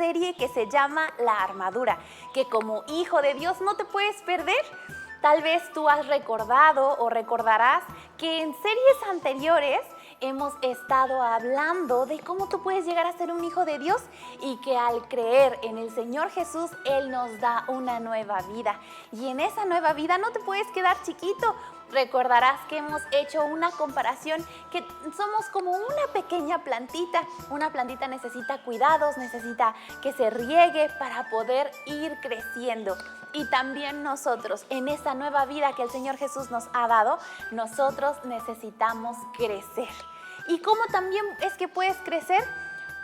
serie que se llama La Armadura, que como hijo de Dios no te puedes perder. Tal vez tú has recordado o recordarás que en series anteriores hemos estado hablando de cómo tú puedes llegar a ser un hijo de Dios y que al creer en el Señor Jesús, Él nos da una nueva vida. Y en esa nueva vida no te puedes quedar chiquito. Recordarás que hemos hecho una comparación que somos como una pequeña plantita. Una plantita necesita cuidados, necesita que se riegue para poder ir creciendo. Y también nosotros, en esta nueva vida que el Señor Jesús nos ha dado, nosotros necesitamos crecer. ¿Y cómo también es que puedes crecer?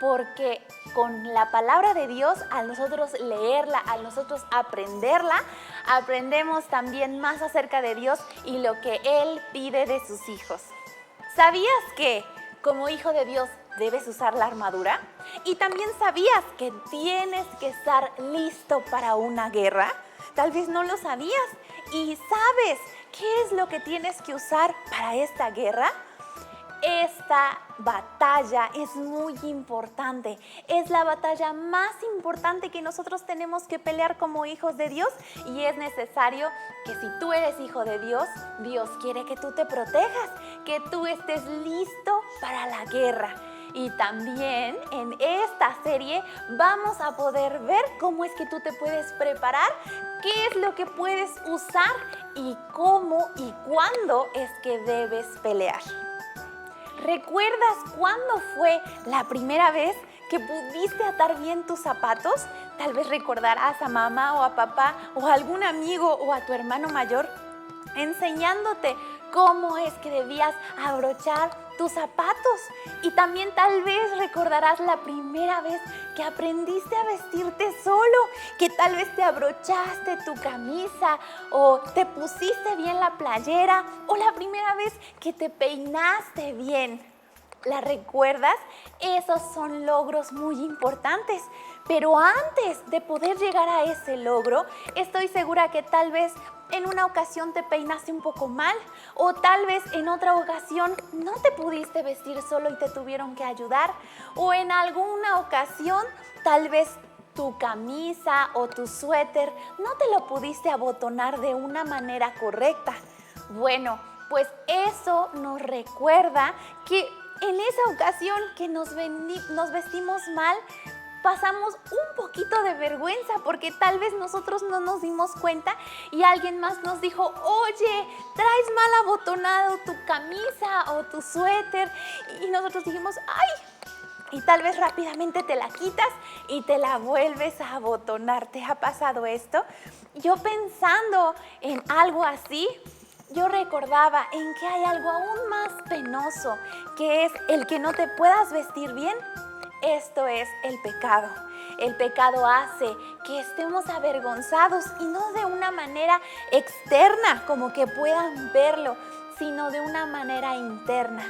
Porque con la palabra de Dios, al nosotros leerla, al nosotros aprenderla, aprendemos también más acerca de Dios y lo que Él pide de sus hijos. ¿Sabías que como hijo de Dios debes usar la armadura? ¿Y también sabías que tienes que estar listo para una guerra? Tal vez no lo sabías. ¿Y sabes qué es lo que tienes que usar para esta guerra? Esta batalla es muy importante, es la batalla más importante que nosotros tenemos que pelear como hijos de Dios y es necesario que si tú eres hijo de Dios, Dios quiere que tú te protejas, que tú estés listo para la guerra. Y también en esta serie vamos a poder ver cómo es que tú te puedes preparar, qué es lo que puedes usar y cómo y cuándo es que debes pelear. ¿Recuerdas cuándo fue la primera vez que pudiste atar bien tus zapatos? Tal vez recordarás a mamá o a papá o a algún amigo o a tu hermano mayor enseñándote cómo es que debías abrochar tus zapatos. Y también tal vez recordarás la primera vez que aprendiste a vestirte solo, que tal vez te abrochaste tu camisa o te pusiste bien la playera o la primera vez que te peinaste bien. ¿La recuerdas? Esos son logros muy importantes. Pero antes de poder llegar a ese logro, estoy segura que tal vez en una ocasión te peinaste un poco mal o tal vez en otra ocasión no te pudiste vestir solo y te tuvieron que ayudar o en alguna ocasión tal vez tu camisa o tu suéter no te lo pudiste abotonar de una manera correcta. Bueno, pues eso nos recuerda que en esa ocasión que nos vestimos mal, pasamos un poquito de vergüenza porque tal vez nosotros no nos dimos cuenta y alguien más nos dijo, oye, traes mal abotonado tu camisa o tu suéter, y nosotros dijimos, ay, y tal vez rápidamente te la quitas y te la vuelves a abotonar. ¿Te ha pasado esto? Yo pensando en algo así, yo recordaba en que hay algo aún más penoso, que es el que no te puedas vestir bien. Esto es el pecado. El pecado hace que estemos avergonzados y no de una manera externa, como que puedan verlo, sino de una manera interna.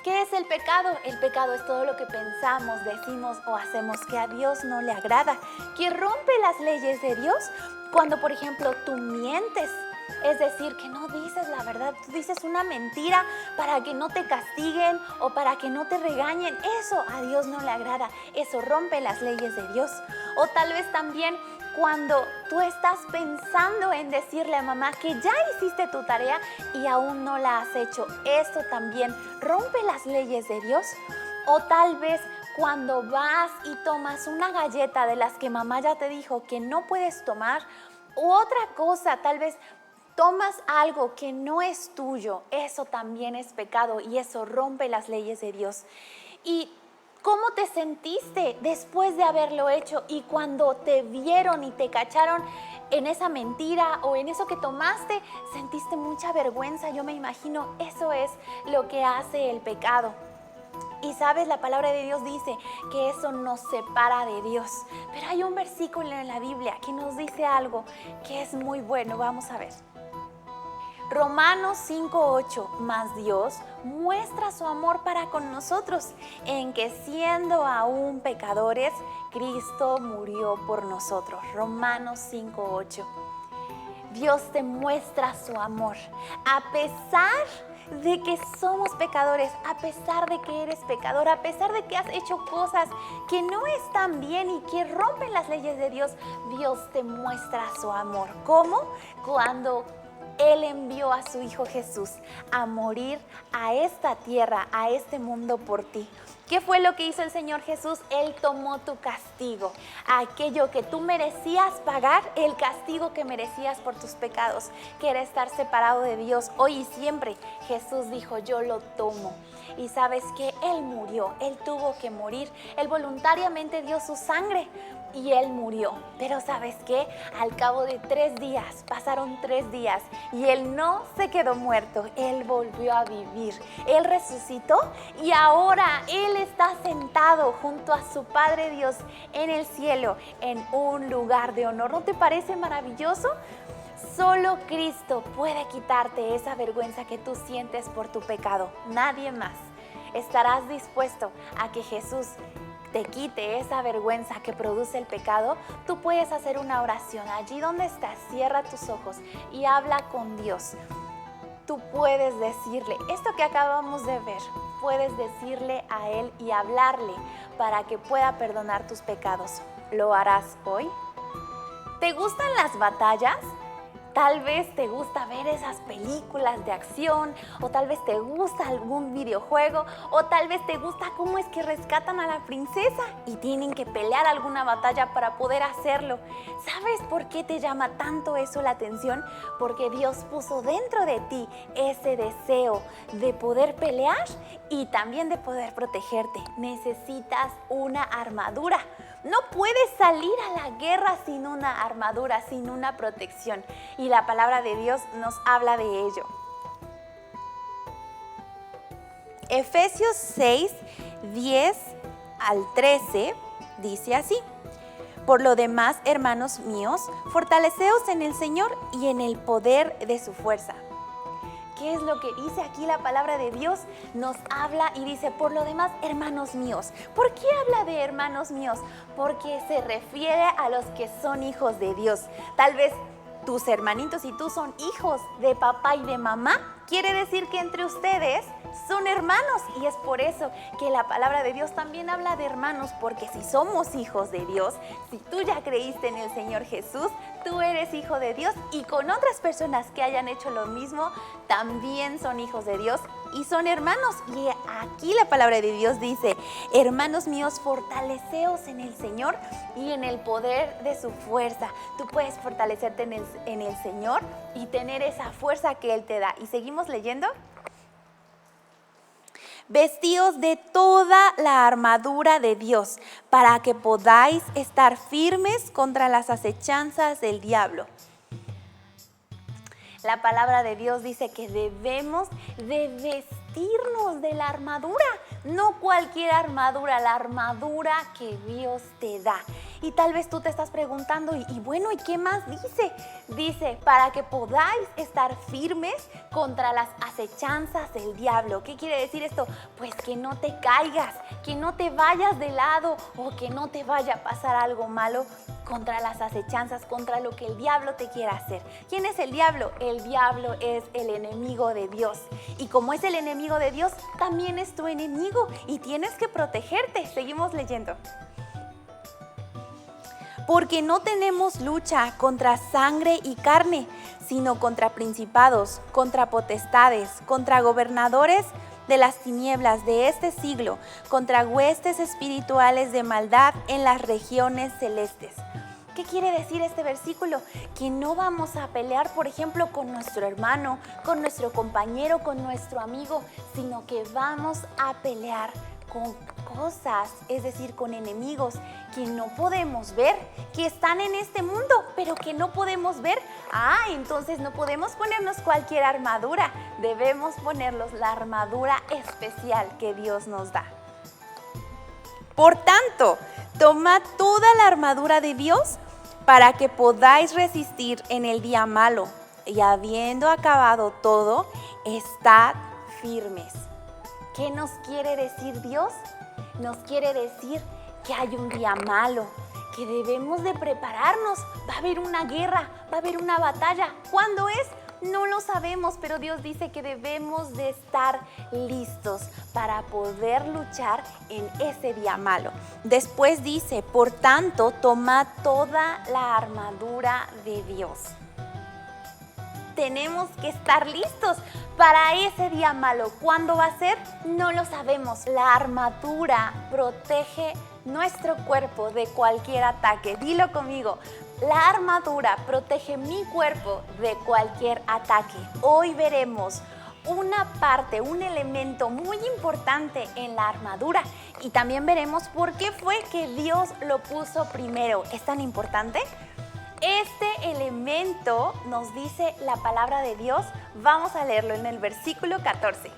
¿Qué es el pecado? El pecado es todo lo que pensamos, decimos o hacemos que a Dios no le agrada, que rompe las leyes de Dios. Cuando, por ejemplo, tú mientes, es decir, que no dices la verdad, tú dices una mentira para que no te castiguen o para que no te regañen. Eso a Dios no le agrada, eso rompe las leyes de Dios. O tal vez también cuando tú estás pensando en decirle a mamá que ya hiciste tu tarea y aún no la has hecho, esto también rompe las leyes de Dios. O tal vez cuando vas y tomas una galleta de las que mamá ya te dijo que no puedes tomar, u otra cosa, tal vez tomas algo que no es tuyo, eso también es pecado y eso rompe las leyes de Dios. ¿Y cómo te sentiste después de haberlo hecho y cuando te vieron y te cacharon en esa mentira o en eso que tomaste? Sentiste mucha vergüenza, yo me imagino, eso es lo que hace el pecado. Y sabes, la palabra de Dios dice que eso nos separa de Dios. Pero hay un versículo en la Biblia que nos dice algo que es muy bueno. Vamos a ver. Romanos 5:8, mas Dios muestra su amor para con nosotros, en que siendo aún pecadores, Cristo murió por nosotros. Romanos 5:8. Dios te muestra su amor, a pesar de que somos pecadores, a pesar de que eres pecador, a pesar de que has hecho cosas que no están bien y que rompen las leyes de Dios, Dios te muestra su amor. ¿Cómo? Cuando Él envió a su Hijo Jesús a morir a esta tierra, a este mundo por ti. ¿Qué fue lo que hizo el Señor Jesús? Él tomó tu castigo, aquello que tú merecías pagar, el castigo que merecías por tus pecados, que era estar separado de Dios hoy y siempre. Jesús dijo, yo lo tomo. Y sabes que Él murió, Él tuvo que morir, Él voluntariamente dio su sangre y Él murió. Pero ¿sabes qué? Al cabo de 3 días, pasaron 3 días y Él no se quedó muerto, Él volvió a vivir, Él resucitó y ahora Él está sentado junto a su Padre Dios en el cielo, en un lugar de honor. ¿No te parece maravilloso? Solo Cristo puede quitarte esa vergüenza que tú sientes por tu pecado, nadie más. ¿Estarás dispuesto a que Jesús te quite esa vergüenza que produce el pecado? Tú puedes hacer una oración allí donde estás, cierra tus ojos y habla con Dios. Tú puedes decirle esto que acabamos de ver, puedes decirle a Él y hablarle para que pueda perdonar tus pecados. ¿Lo harás hoy? ¿Te gustan las batallas? Tal vez te gusta ver esas películas de acción, o tal vez te gusta algún videojuego, o tal vez te gusta cómo es que rescatan a la princesa y tienen que pelear alguna batalla para poder hacerlo. ¿Sabes por qué te llama tanto eso la atención? Porque Dios puso dentro de ti ese deseo de poder pelear y también de poder protegerte. Necesitas una armadura. No puedes salir a la guerra sin una armadura, sin una protección. Y la palabra de Dios nos habla de ello. Efesios 6, 10 al 13 dice así: por lo demás, hermanos míos, fortaleceos en el Señor y en el poder de su fuerza. ¿Qué es lo que dice aquí la palabra de Dios? Nos habla y dice, por lo demás, hermanos míos. ¿Por qué habla de hermanos míos? Porque se refiere a los que son hijos de Dios. Tal vez tus hermanitos y tú son hijos de papá y de mamá. Quiere decir que entre ustedes son hermanos, y es por eso que la palabra de Dios también habla de hermanos, porque si somos hijos de Dios, si tú ya creíste en el Señor Jesús, tú eres hijo de Dios, y con otras personas que hayan hecho lo mismo, también son hijos de Dios y son hermanos. Y aquí la palabra de Dios dice, hermanos míos, fortaleceos en el Señor y en el poder de su fuerza. Tú puedes fortalecerte en el Señor y tener esa fuerza que Él te da. Y seguimos leyendo. Vestíos de toda la armadura de Dios, para que podáis estar firmes contra las acechanzas del diablo. La palabra de Dios dice que debemos de vestirnos de la armadura, no cualquier armadura, la armadura que Dios te da. Y tal vez tú te estás preguntando, ¿y bueno, ¿y qué más dice? Dice, para que podáis estar firmes contra las acechanzas del diablo. ¿Qué quiere decir esto? Pues que no te caigas, que no te vayas de lado o que no te vaya a pasar algo malo contra las acechanzas, contra lo que el diablo te quiera hacer. ¿Quién es el diablo? El diablo es el enemigo de Dios. Y como es el enemigo de Dios, también es tu enemigo y tienes que protegerte. Seguimos leyendo. Porque no tenemos lucha contra sangre y carne, sino contra principados, contra potestades, contra gobernadores de las tinieblas de este siglo, contra huestes espirituales de maldad en las regiones celestes. ¿Qué quiere decir este versículo? Que no vamos a pelear, por ejemplo, con nuestro hermano, con nuestro compañero, con nuestro amigo, sino que vamos a pelear con cosas, es decir, con enemigos que no podemos ver, que están en este mundo, pero que no podemos ver. Entonces no podemos ponernos cualquier armadura, debemos ponernos la armadura especial que Dios nos da. Por tanto, tomad toda la armadura de Dios para que podáis resistir en el día malo, y habiendo acabado todo, estad firmes. ¿Qué nos quiere decir Dios? Nos quiere decir que hay un día malo, que debemos de prepararnos. Va a haber una guerra, va a haber una batalla. ¿Cuándo es? No lo sabemos, pero Dios dice que debemos de estar listos para poder luchar en ese día malo. Después dice, por tanto, tomad toda la armadura de Dios. Tenemos que estar listos para ese día malo. ¿Cuándo va a ser? No lo sabemos. La armadura protege nuestro cuerpo de cualquier ataque. Dilo conmigo. La armadura protege mi cuerpo de cualquier ataque. Hoy veremos una parte, un elemento muy importante en la armadura y también veremos por qué fue que Dios lo puso primero. ¿Es tan importante? Este elemento nos dice la palabra de Dios. Vamos a leerlo en el versículo 14.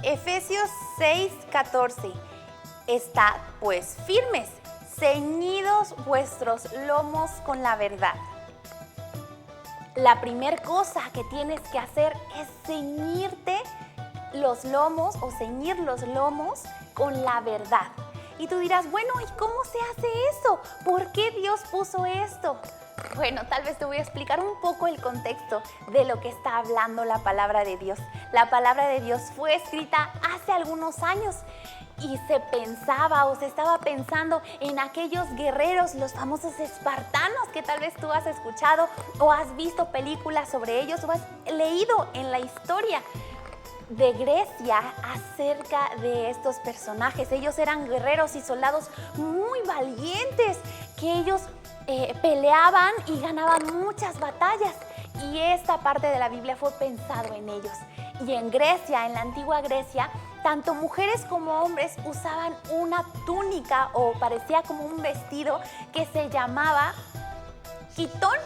Efesios 6:14. Estad pues firmes, ceñidos vuestros lomos con la verdad. La primera cosa que tienes que hacer es ceñirte los lomos o ceñir los lomos con la verdad. Y tú dirás, bueno, ¿y cómo se hace eso? ¿Por qué Dios puso esto? Bueno, tal vez te voy a explicar un poco el contexto de lo que está hablando la palabra de Dios. La palabra de Dios fue escrita hace algunos años y se pensaba o se estaba pensando en aquellos guerreros, los famosos espartanos que tal vez tú has escuchado o has visto películas sobre ellos o has leído en la historia de Grecia acerca de estos personajes. Ellos eran guerreros y soldados muy valientes, que ellos peleaban y ganaban muchas batallas. Y esta parte de la Biblia fue pensado en ellos. Y en Grecia, en la antigua Grecia, tanto mujeres como hombres usaban una túnica o parecía como un vestido que se llamaba quitón.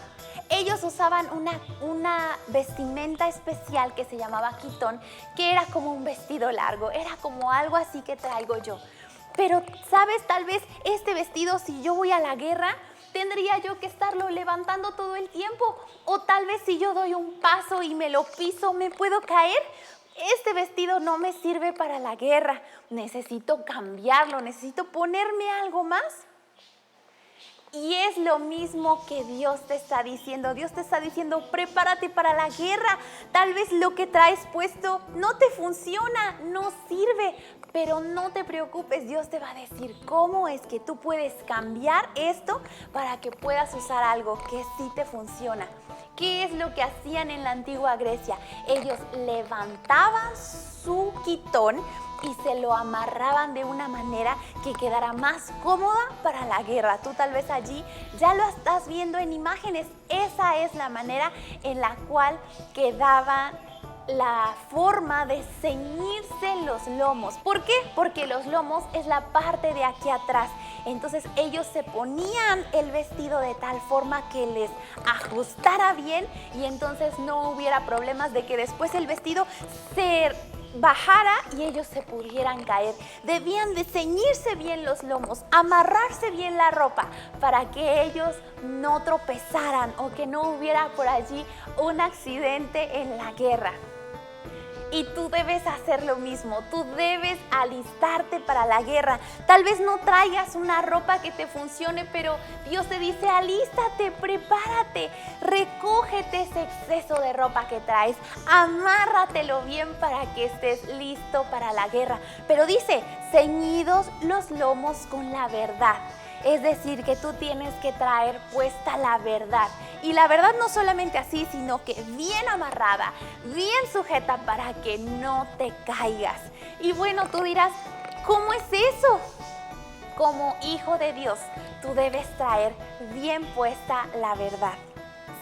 Ellos usaban una vestimenta especial que se llamaba quitón, que era como un vestido largo, era como algo así que traigo yo. Pero, ¿sabes? Tal vez este vestido, si yo voy a la guerra, tendría yo que estarlo levantando todo el tiempo. O tal vez si yo doy un paso y me lo piso, ¿me puedo caer? Este vestido no me sirve para la guerra. Necesito cambiarlo, necesito ponerme algo más. Y es lo mismo que Dios te está diciendo. Dios te está diciendo, prepárate para la guerra. Tal vez lo que traes puesto no te funciona, no sirve. Pero no te preocupes, Dios te va a decir cómo es que tú puedes cambiar esto para que puedas usar algo que sí te funciona. ¿Qué es lo que hacían en la antigua Grecia? Ellos levantaban su quitón y se lo amarraban de una manera que quedara más cómoda para la guerra. Tú tal vez allí ya lo estás viendo en imágenes. Esa es la manera en la cual quedaba la forma de ceñirse los lomos. ¿Por qué? Porque los lomos es la parte de aquí atrás. Entonces ellos se ponían el vestido de tal forma que les ajustara bien y entonces no hubiera problemas de que después el vestido se bajara y ellos se pudieran caer. Debían de ceñirse bien los lomos, amarrarse bien la ropa para que ellos no tropezaran o que no hubiera por allí un accidente en la guerra. Y tú debes hacer lo mismo, tú debes alistarte para la guerra. Tal vez no traigas una ropa que te funcione, pero Dios te dice, alístate, prepárate, recógete ese exceso de ropa que traes, amárratelo bien para que estés listo para la guerra. Pero dice, ceñidos los lomos con la verdad. Es decir, que tú tienes que traer puesta la verdad. Y la verdad no solamente así, sino que bien amarrada, bien sujeta para que no te caigas. Y bueno, tú dirás, ¿cómo es eso? Como hijo de Dios, tú debes traer bien puesta la verdad.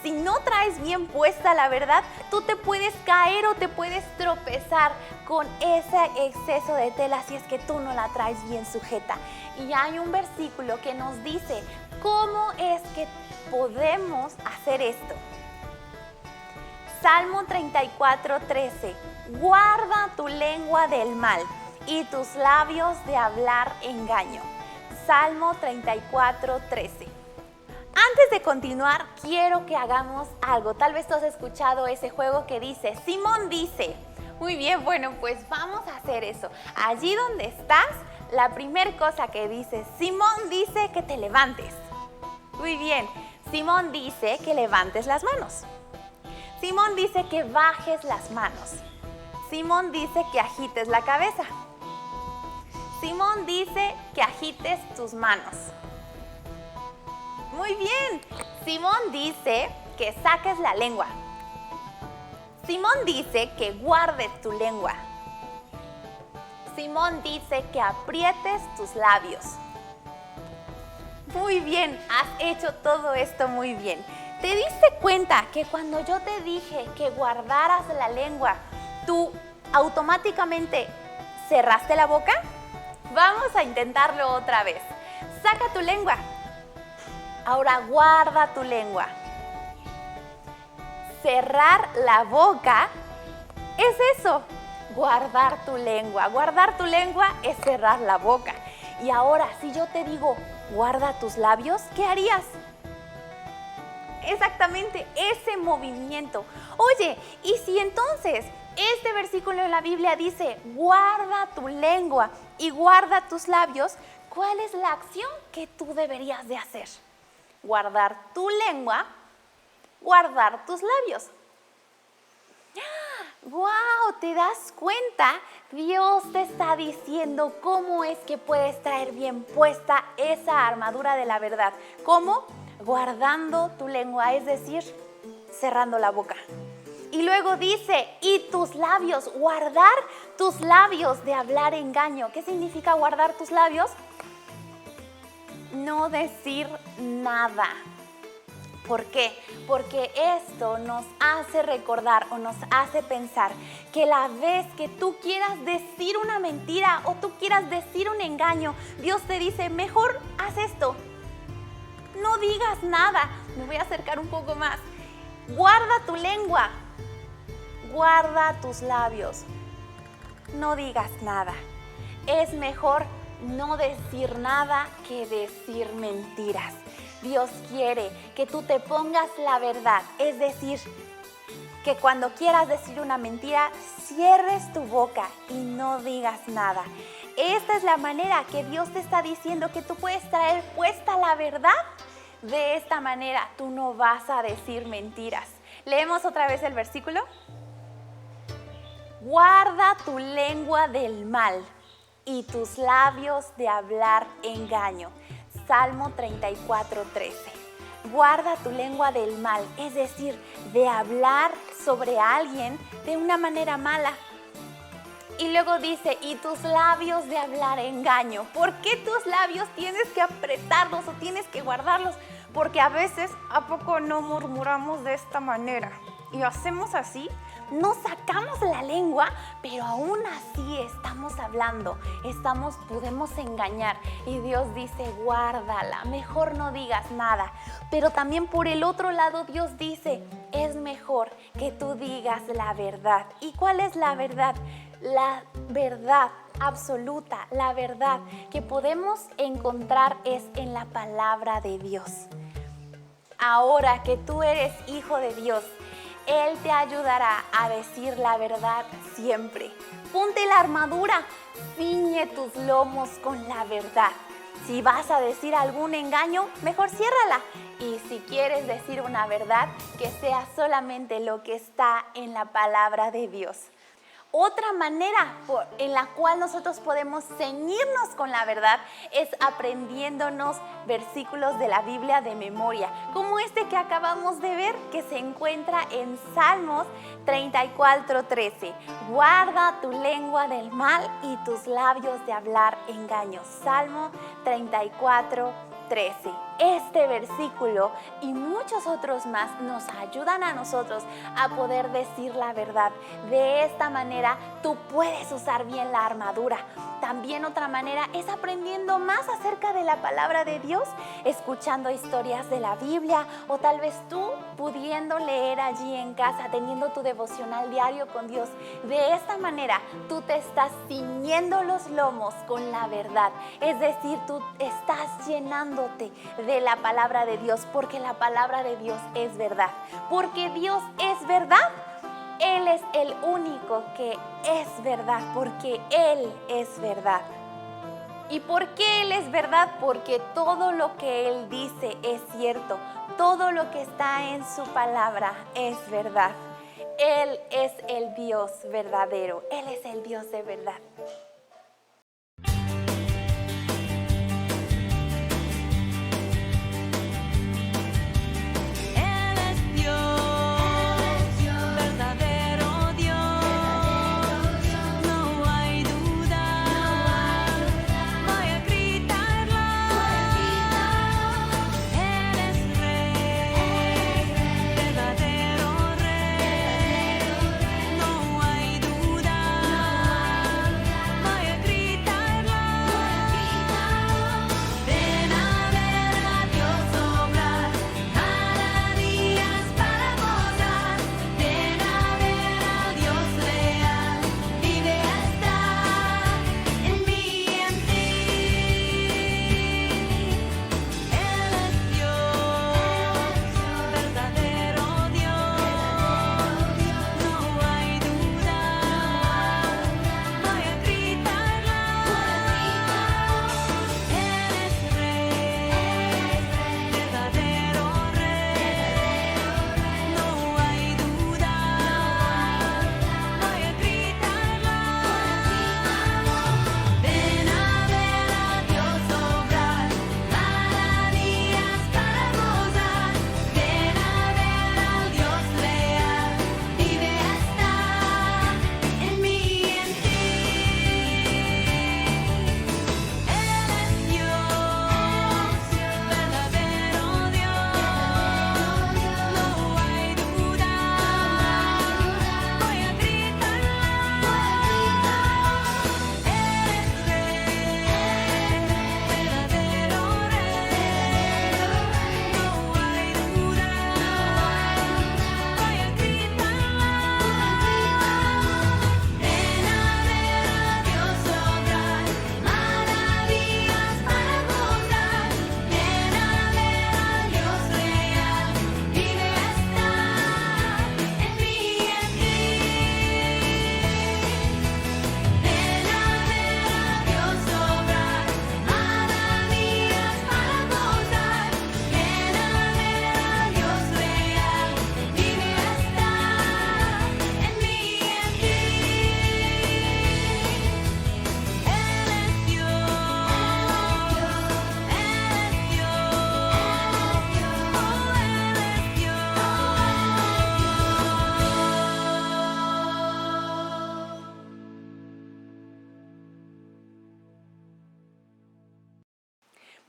Si no traes bien puesta la verdad, tú te puedes caer o te puedes tropezar con ese exceso de tela si es que tú no la traes bien sujeta. Y hay un versículo que nos dice cómo es que podemos hacer esto. Salmo 34:13. Guarda tu lengua del mal y tus labios de hablar engaño. Salmo 34:13. Antes de continuar, quiero que hagamos algo. Tal vez tú has escuchado ese juego que dice, Simón dice. Muy bien, bueno, pues vamos a hacer eso. Allí donde estás, la primera cosa que dice, Simón dice que te levantes. Muy bien, Simón dice que levantes las manos. Simón dice que bajes las manos. Simón dice que agites la cabeza. Simón dice que agites tus manos. Muy bien. Simón dice que saques la lengua. Simón dice que guardes tu lengua. Simón dice que aprietes tus labios. Muy bien, has hecho todo esto muy bien. ¿Te diste cuenta que cuando yo te dije que guardaras la lengua, tú automáticamente cerraste la boca? Vamos a intentarlo otra vez. Saca tu lengua. Ahora guarda tu lengua. Cerrar la boca es eso, guardar tu lengua. Guardar tu lengua es cerrar la boca. Y ahora, si yo te digo, guarda tus labios, ¿qué harías? Exactamente, ese movimiento. Oye, y si entonces este versículo en la Biblia dice, guarda tu lengua y guarda tus labios, ¿cuál es la acción que tú deberías de hacer? Guardar tu lengua, guardar tus labios. ¡Wow! ¿Te das cuenta? Dios te está diciendo cómo es que puedes traer bien puesta esa armadura de la verdad. ¿Cómo? Guardando tu lengua, es decir, cerrando la boca. Y luego dice, y tus labios, guardar tus labios de hablar engaño. ¿Qué significa guardar tus labios? No decir nada. ¿Por qué? Porque esto nos hace recordar o nos hace pensar que la vez que tú quieras decir una mentira o tú quieras decir un engaño, Dios te dice, mejor haz esto. No digas nada. Me voy a acercar un poco más. Guarda tu lengua. Guarda tus labios. No digas nada. Es mejor no decir nada que decir mentiras. Dios quiere que tú te pongas la verdad, es decir, que cuando quieras decir una mentira, cierres tu boca y no digas nada. Esta es la manera que Dios te está diciendo que tú puedes traer puesta la verdad. De esta manera tú no vas a decir mentiras. Leemos otra vez el versículo. Guarda tu lengua del mal y tus labios de hablar engaño. Salmo 34:13. Guarda tu lengua del mal, es decir, de hablar sobre alguien de una manera mala. Y luego dice, y tus labios de hablar engaño. ¿Por qué tus labios tienes que apretarlos o tienes que guardarlos? Porque a veces, ¿a poco no murmuramos de esta manera? Y hacemos así, no sacamos la lengua, pero aún así estamos hablando, podemos engañar. Y Dios dice, guárdala, mejor no digas nada. Pero también por el otro lado Dios dice, es mejor que tú digas la verdad. ¿Y cuál es la verdad? La verdad absoluta, la verdad que podemos encontrar es en la palabra de Dios. Ahora que tú eres hijo de Dios, Él te ayudará a decir la verdad siempre. Ponte la armadura, ciñe tus lomos con la verdad. Si vas a decir algún engaño, mejor ciérrala. Y si quieres decir una verdad, que sea solamente lo que está en la palabra de Dios. Otra manera en la cual nosotros podemos ceñirnos con la verdad es aprendiéndonos versículos de la Biblia de memoria, como este que acabamos de ver, que se encuentra en Salmos 34:13. Guarda tu lengua del mal y tus labios de hablar engaños. Salmo 34:13. Este versículo y muchos otros más nos ayudan a nosotros a poder decir la verdad. De esta manera tú puedes usar bien la armadura. También otra manera es aprendiendo más acerca de la palabra de Dios, escuchando historias de la Biblia o tal vez tú pudiendo leer allí en casa, teniendo tu devocional diario con Dios. De esta manera tú te estás ciñendo los lomos con la verdad. Es decir, tú estás llenándote de la palabra de Dios, porque la palabra de Dios es verdad. Porque Dios es verdad. Él es el único que es verdad, porque Él es verdad. ¿Y por qué Él es verdad? Porque todo lo que Él dice es cierto. Todo lo que está en su palabra es verdad. Él es el Dios verdadero, Él es el Dios de verdad.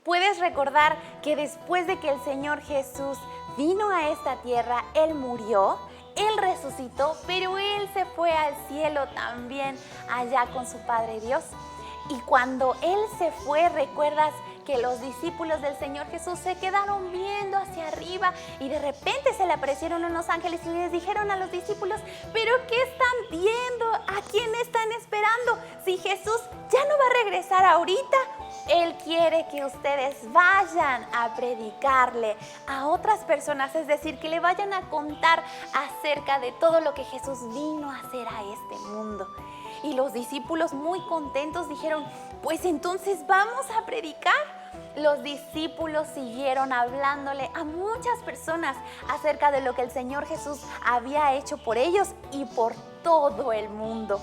Puedes recordar que después de que el Señor Jesús vino a esta tierra, Él murió, Él resucitó, pero Él se fue al cielo también allá con su Padre Dios. Y cuando Él se fue, recuerdas que los discípulos del Señor Jesús se quedaron viendo hacia arriba y de repente se le aparecieron unos ángeles y les dijeron a los discípulos: ¿pero qué están viendo? ¿A quién están esperando? Si Jesús ya no va a regresar ahorita, Él quiere que ustedes vayan a predicarle a otras personas, es decir, que le vayan a contar acerca de todo lo que Jesús vino a hacer a este mundo. Y los discípulos, muy contentos, dijeron: pues entonces vamos a predicar. Los discípulos siguieron hablándole a muchas personas acerca de lo que el Señor Jesús había hecho por ellos y por todo el mundo.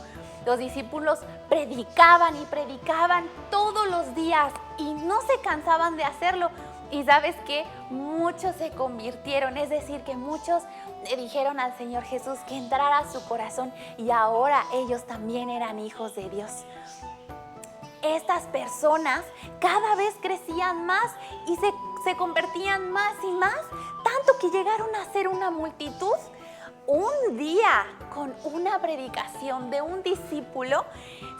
Los discípulos predicaban y predicaban todos los días y no se cansaban de hacerlo. Y ¿sabes qué? Muchos se convirtieron, es decir, que muchos le dijeron al Señor Jesús que entrara a su corazón y ahora ellos también eran hijos de Dios. Estas personas cada vez crecían más y se convertían más y más, tanto que llegaron a ser una multitud. Un día, con una predicación de un discípulo,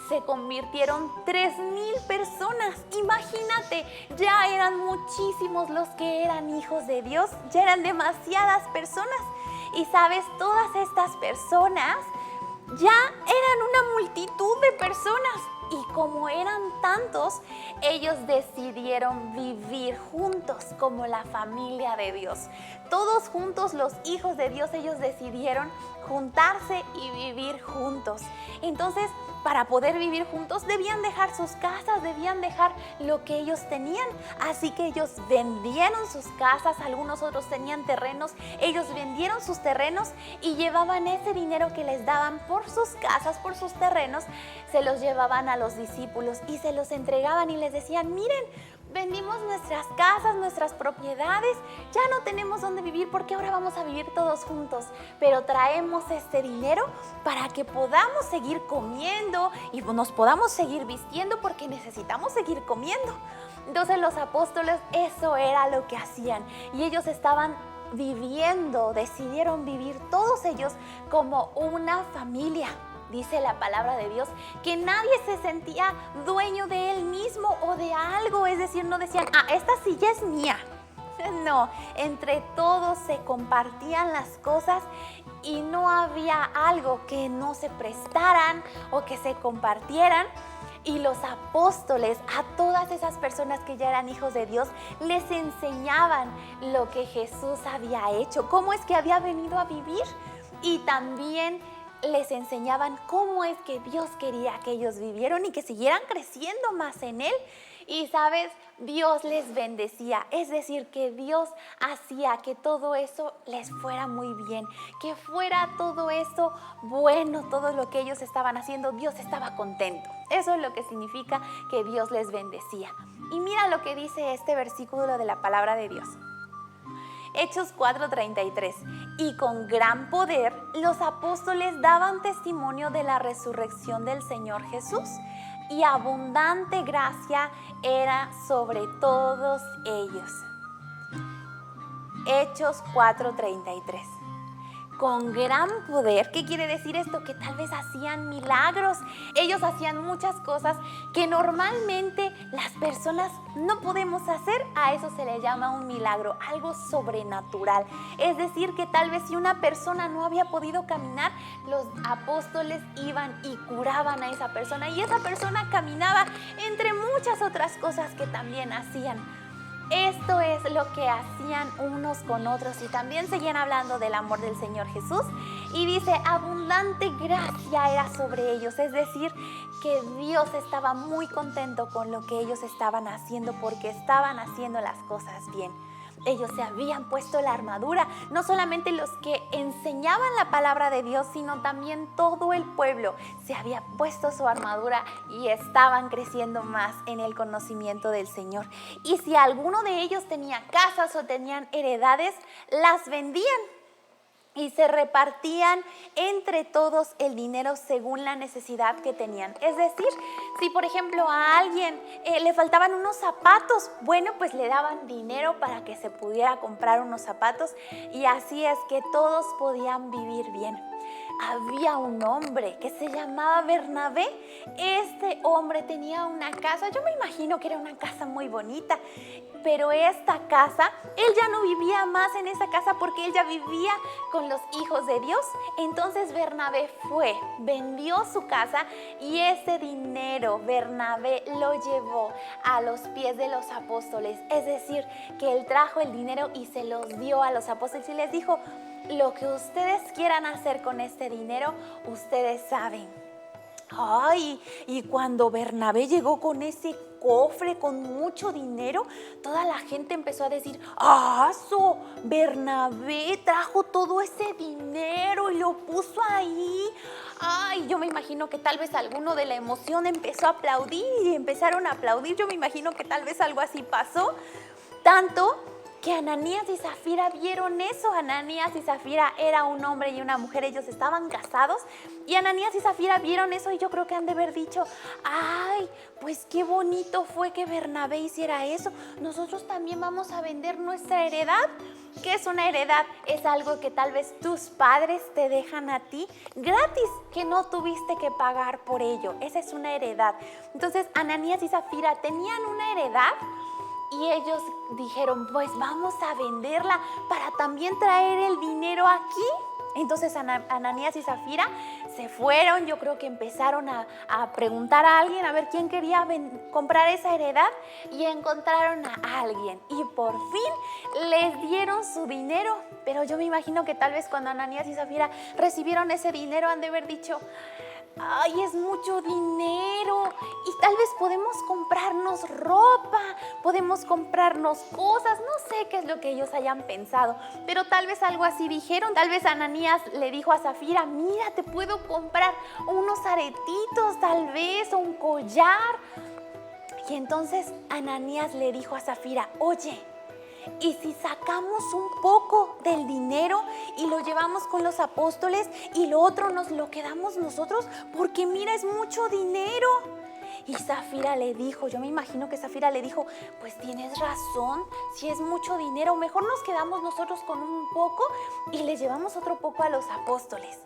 se convirtieron 3,000 personas. Imagínate, ya eran muchísimos los que eran hijos de Dios, ya eran demasiadas personas. Y sabes, todas estas personas ya eran una multitud de personas. Y como eran tantos, ellos decidieron vivir juntos como la familia de Dios. Todos juntos, los hijos de Dios, ellos decidieron juntarse y vivir juntos. Entonces, para poder vivir juntos debían dejar sus casas, debían dejar lo que ellos tenían. Así que ellos vendieron sus casas, algunos otros tenían terrenos, ellos vendieron sus terrenos y llevaban ese dinero que les daban por sus casas, por sus terrenos, se los llevaban a los discípulos y se los entregaban y les decían: miren, vendimos nuestras casas, nuestras propiedades, ya no tenemos dónde vivir porque ahora vamos a vivir todos juntos, pero traemos este dinero para que podamos seguir comiendo y nos podamos seguir vistiendo porque necesitamos seguir comiendo. Entonces los apóstoles eso era lo que hacían y ellos estaban viviendo, decidieron vivir todos ellos como una familia. Dice la palabra de Dios que nadie se sentía dueño de él mismo o de algo, es decir, no decían: esta silla es mía. No, entre todos se compartían las cosas y no había algo que no se prestaran o que se compartieran. Y los apóstoles, a todas esas personas que ya eran hijos de Dios, les enseñaban lo que Jesús había hecho, cómo es que había venido a vivir, y también les enseñaban cómo es que Dios quería que ellos vivieran y que siguieran creciendo más en Él. Y sabes, Dios les bendecía, es decir, que Dios hacía que todo eso les fuera muy bien, que fuera todo eso bueno, todo lo que ellos estaban haciendo, Dios estaba contento. Eso es lo que significa que Dios les bendecía. Y mira lo que dice este versículo de la palabra de Dios. Hechos 4:33. Y con gran poder los apóstoles daban testimonio de la resurrección del Señor Jesús, y abundante gracia era sobre todos ellos. Hechos 4:33. Con gran poder, ¿qué quiere decir esto? Que tal vez hacían milagros. Ellos hacían muchas cosas que normalmente las personas no podemos hacer. A eso se le llama un milagro, algo sobrenatural. Es decir, que tal vez si una persona no había podido caminar, los apóstoles iban y curaban a esa persona, y esa persona caminaba, entre muchas otras cosas que también hacían. Esto es lo que hacían unos con otros, y también seguían hablando del amor del Señor Jesús. Y dice: abundante gracia era sobre ellos, es decir, que Dios estaba muy contento con lo que ellos estaban haciendo porque estaban haciendo las cosas bien. Ellos se habían puesto la armadura, no solamente los que enseñaban la palabra de Dios, sino también todo el pueblo se había puesto su armadura y estaban creciendo más en el conocimiento del Señor. Y si alguno de ellos tenía casas o tenían heredades, las vendían y se repartían entre todos el dinero según la necesidad que tenían. Es decir, si por ejemplo a alguien le faltaban unos zapatos, bueno, pues le daban dinero para que se pudiera comprar unos zapatos, y así es que todos podían vivir bien. Había un hombre que se llamaba Bernabé. Este hombre tenía una casa, yo me imagino que era una casa muy bonita, pero esta casa, él ya no vivía más en esa casa porque él ya vivía con los hijos de Dios. Entonces Bernabé vendió su casa, y ese dinero Bernabé lo llevó a los pies de los apóstoles. Es decir, que él trajo el dinero y se los dio a los apóstoles y les dijo: lo que ustedes quieran hacer con este dinero, ustedes saben. Ay, y cuando Bernabé llegó con ese cofre con mucho dinero, toda la gente empezó a decir: Bernabé trajo todo ese dinero y lo puso ahí. Ay, yo me imagino que tal vez alguno de la emoción empezó a aplaudir y empezaron a aplaudir. Yo me imagino que tal vez algo así pasó, tanto que Ananías y Zafira vieron eso. Ananías y Zafira era un hombre y una mujer, ellos estaban casados, y Ananías y Zafira vieron eso, y yo creo que han de haber dicho: ay, pues qué bonito fue que Bernabé hiciera eso, nosotros también vamos a vender nuestra heredad. ¿Qué es una heredad? Es algo que tal vez tus padres te dejan a ti gratis, que no tuviste que pagar por ello. Esa es una heredad. Entonces Ananías y Zafira tenían una heredad, y ellos dijeron: pues vamos a venderla para también traer el dinero aquí. Entonces Ananías y Zafira se fueron. Yo creo que empezaron a preguntar a alguien a ver quién quería comprar esa heredad, y encontraron a alguien, y por fin les dieron su dinero. Pero yo me imagino que tal vez cuando Ananías y Zafira recibieron ese dinero han de haber dicho, ay, es mucho dinero y tal vez podemos comprarnos ropa, podemos comprarnos cosas, no sé qué es lo que ellos hayan pensado, pero tal vez algo así dijeron. Tal vez Ananías le dijo a Zafira, mira, te puedo comprar unos aretitos tal vez o un collar. Y entonces Ananías le dijo a Zafira, oye, ¿y si sacamos un poco del dinero y lo llevamos con los apóstoles y lo otro nos lo quedamos nosotros? Porque mira, es mucho dinero. Y Zafira le dijo, yo me imagino que Zafira le dijo, pues tienes razón, si es mucho dinero, mejor nos quedamos nosotros con un poco y le llevamos otro poco a los apóstoles.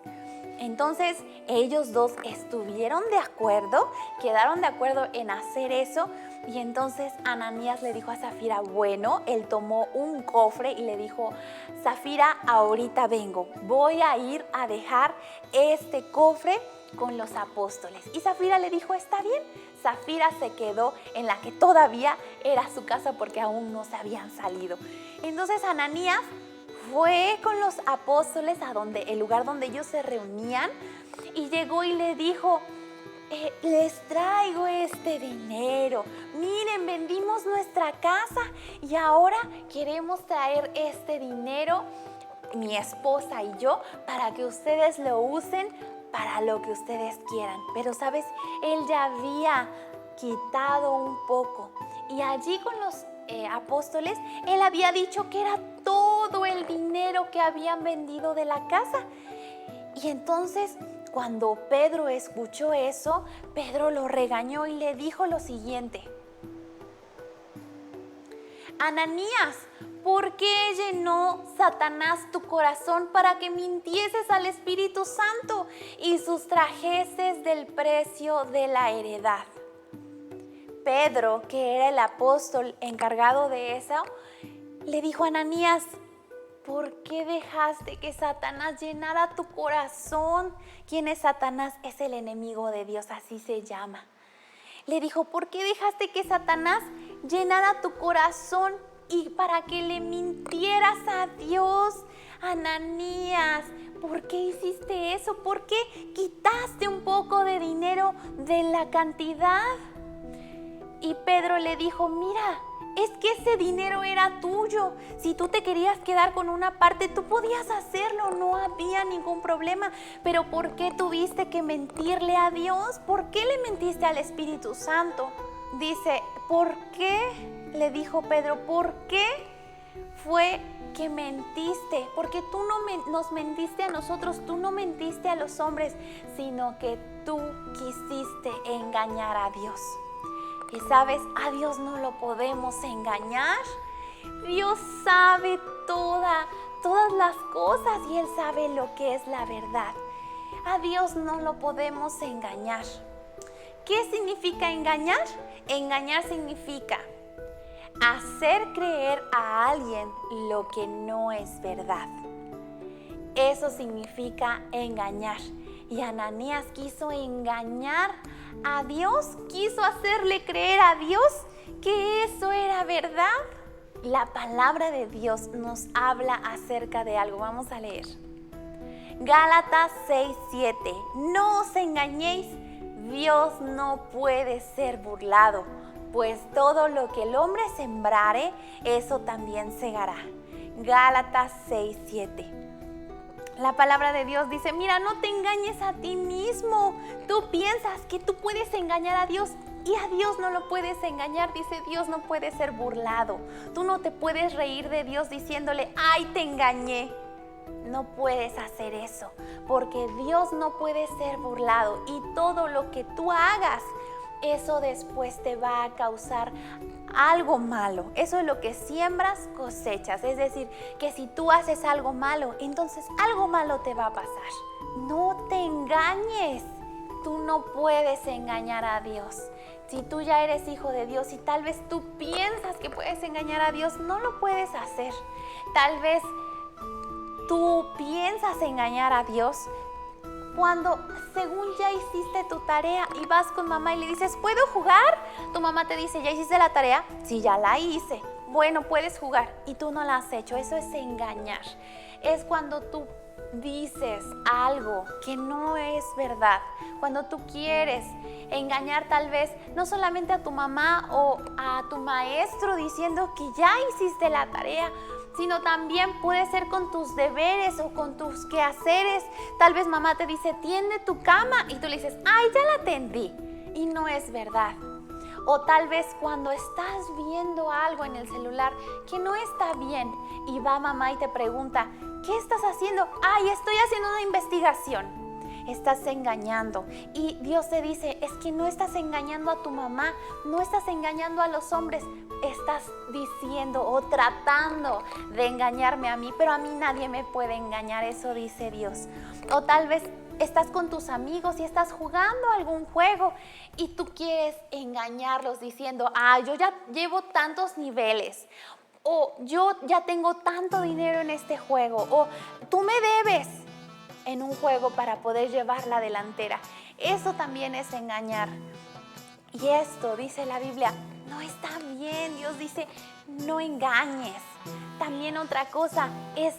Entonces ellos dos estuvieron de acuerdo, quedaron de acuerdo en hacer eso. Y entonces Ananías le dijo a Zafira, bueno, él tomó un cofre y le dijo, Zafira, ahorita vengo, voy a ir a dejar este cofre con los apóstoles. Y Zafira le dijo, está bien. Zafira se quedó en la que todavía era su casa porque aún no se habían salido. Entonces Ananías fue con los apóstoles a el lugar donde ellos se reunían y llegó y le dijo, les traigo este dinero, miren, vendimos nuestra casa y ahora queremos traer este dinero, mi esposa y yo, para que ustedes lo usen para lo que ustedes quieran. Pero sabes, él ya había quitado un poco y allí con los apóstoles, él había dicho que era todo el dinero que habían vendido de la casa. Y entonces, cuando Pedro escuchó eso, Pedro lo regañó y le dijo lo siguiente: Ananías, ¿por qué llenó Satanás tu corazón para que mintieses al Espíritu Santo y sustrajeses del precio de la heredad? Pedro, que era el apóstol encargado de eso, le dijo a Ananías: ¿por qué dejaste que Satanás llenara tu corazón? ¿Quién es Satanás? Es el enemigo de Dios, así se llama. Le dijo: ¿por qué dejaste que Satanás llenara tu corazón y para que le mintieras a Dios? Ananías, ¿por qué hiciste eso? ¿Por qué quitaste un poco de dinero de la cantidad? Y Pedro le dijo: mira, es que ese dinero era tuyo. Si tú te querías quedar con una parte, tú podías hacerlo, no había ningún problema. Pero ¿por qué tuviste que mentirle a Dios? ¿Por qué le mentiste al Espíritu Santo? Dice: ¿por qué? Le dijo Pedro: ¿por qué fue que mentiste? Porque tú no nos mentiste a nosotros, tú no mentiste a los hombres, sino que tú quisiste engañar a Dios. Y sabes, a Dios no lo podemos engañar. Dios sabe todas las cosas y Él sabe lo que es la verdad. A Dios no lo podemos engañar. ¿Qué significa engañar? Engañar significa hacer creer a alguien lo que no es verdad. Eso significa engañar. Y Ananías quiso engañar a Dios, quiso hacerle creer a Dios que eso era verdad. La palabra de Dios nos habla acerca de algo. Vamos a leer. Gálatas 6:7. No os engañéis, Dios no puede ser burlado, pues todo lo que el hombre sembrare, eso también segará. Gálatas 6:7. La palabra de Dios dice: mira, no te engañes a ti mismo. Tú piensas que tú puedes engañar a Dios y a Dios no lo puedes engañar. Dice: Dios no puede ser burlado. Tú no te puedes reír de Dios diciéndole: ay, te engañé. No puedes hacer eso, porque Dios no puede ser burlado y todo lo que tú hagas, eso después te va a causar algo malo. Eso es lo que siembras, cosechas. Es decir, que si tú haces algo malo, entonces algo malo te va a pasar. No te engañes. Tú no puedes engañar a Dios. Si tú ya eres hijo de Dios y tal vez tú piensas que puedes engañar a Dios, no lo puedes hacer. Tal vez tú piensas engañar a Dios cuando según ya hiciste tu tarea y vas con mamá y le dices: ¿puedo jugar? Tu mamá te dice: ¿ya hiciste la tarea? Sí, ya la hice. bueno, puedes jugar y tú no lo has hecho. Eso es engañar. Es cuando tú dices algo que no es verdad, cuando tú quieres engañar tal vez no solamente a tu mamá o a tu maestro diciendo que ya hiciste la tarea, sino también puede ser con tus deberes o con tus quehaceres. Tal vez mamá te dice, tiende tu cama, y tú le dices, ay, ya la tendí, y no es verdad. O tal vez cuando estás viendo algo en el celular que no está bien y va mamá y te pregunta, ¿qué estás haciendo? Ay, estoy haciendo una investigación. Estás engañando. Y Dios te dice, es que no estás engañando a tu mamá, no estás engañando a los hombres, estás diciendo o tratando de engañarme a mí, pero a mí nadie me puede engañar, eso dice Dios. O tal vez estás con tus amigos y estás jugando algún juego y tú quieres engañarlos diciendo, yo ya llevo tantos niveles, o yo ya tengo tanto dinero en este juego, o tú me debes en un juego para poder llevar la delantera. Eso también es engañar. Y esto, dice la Biblia, no está bien. Dios dice, no engañes. También otra cosa es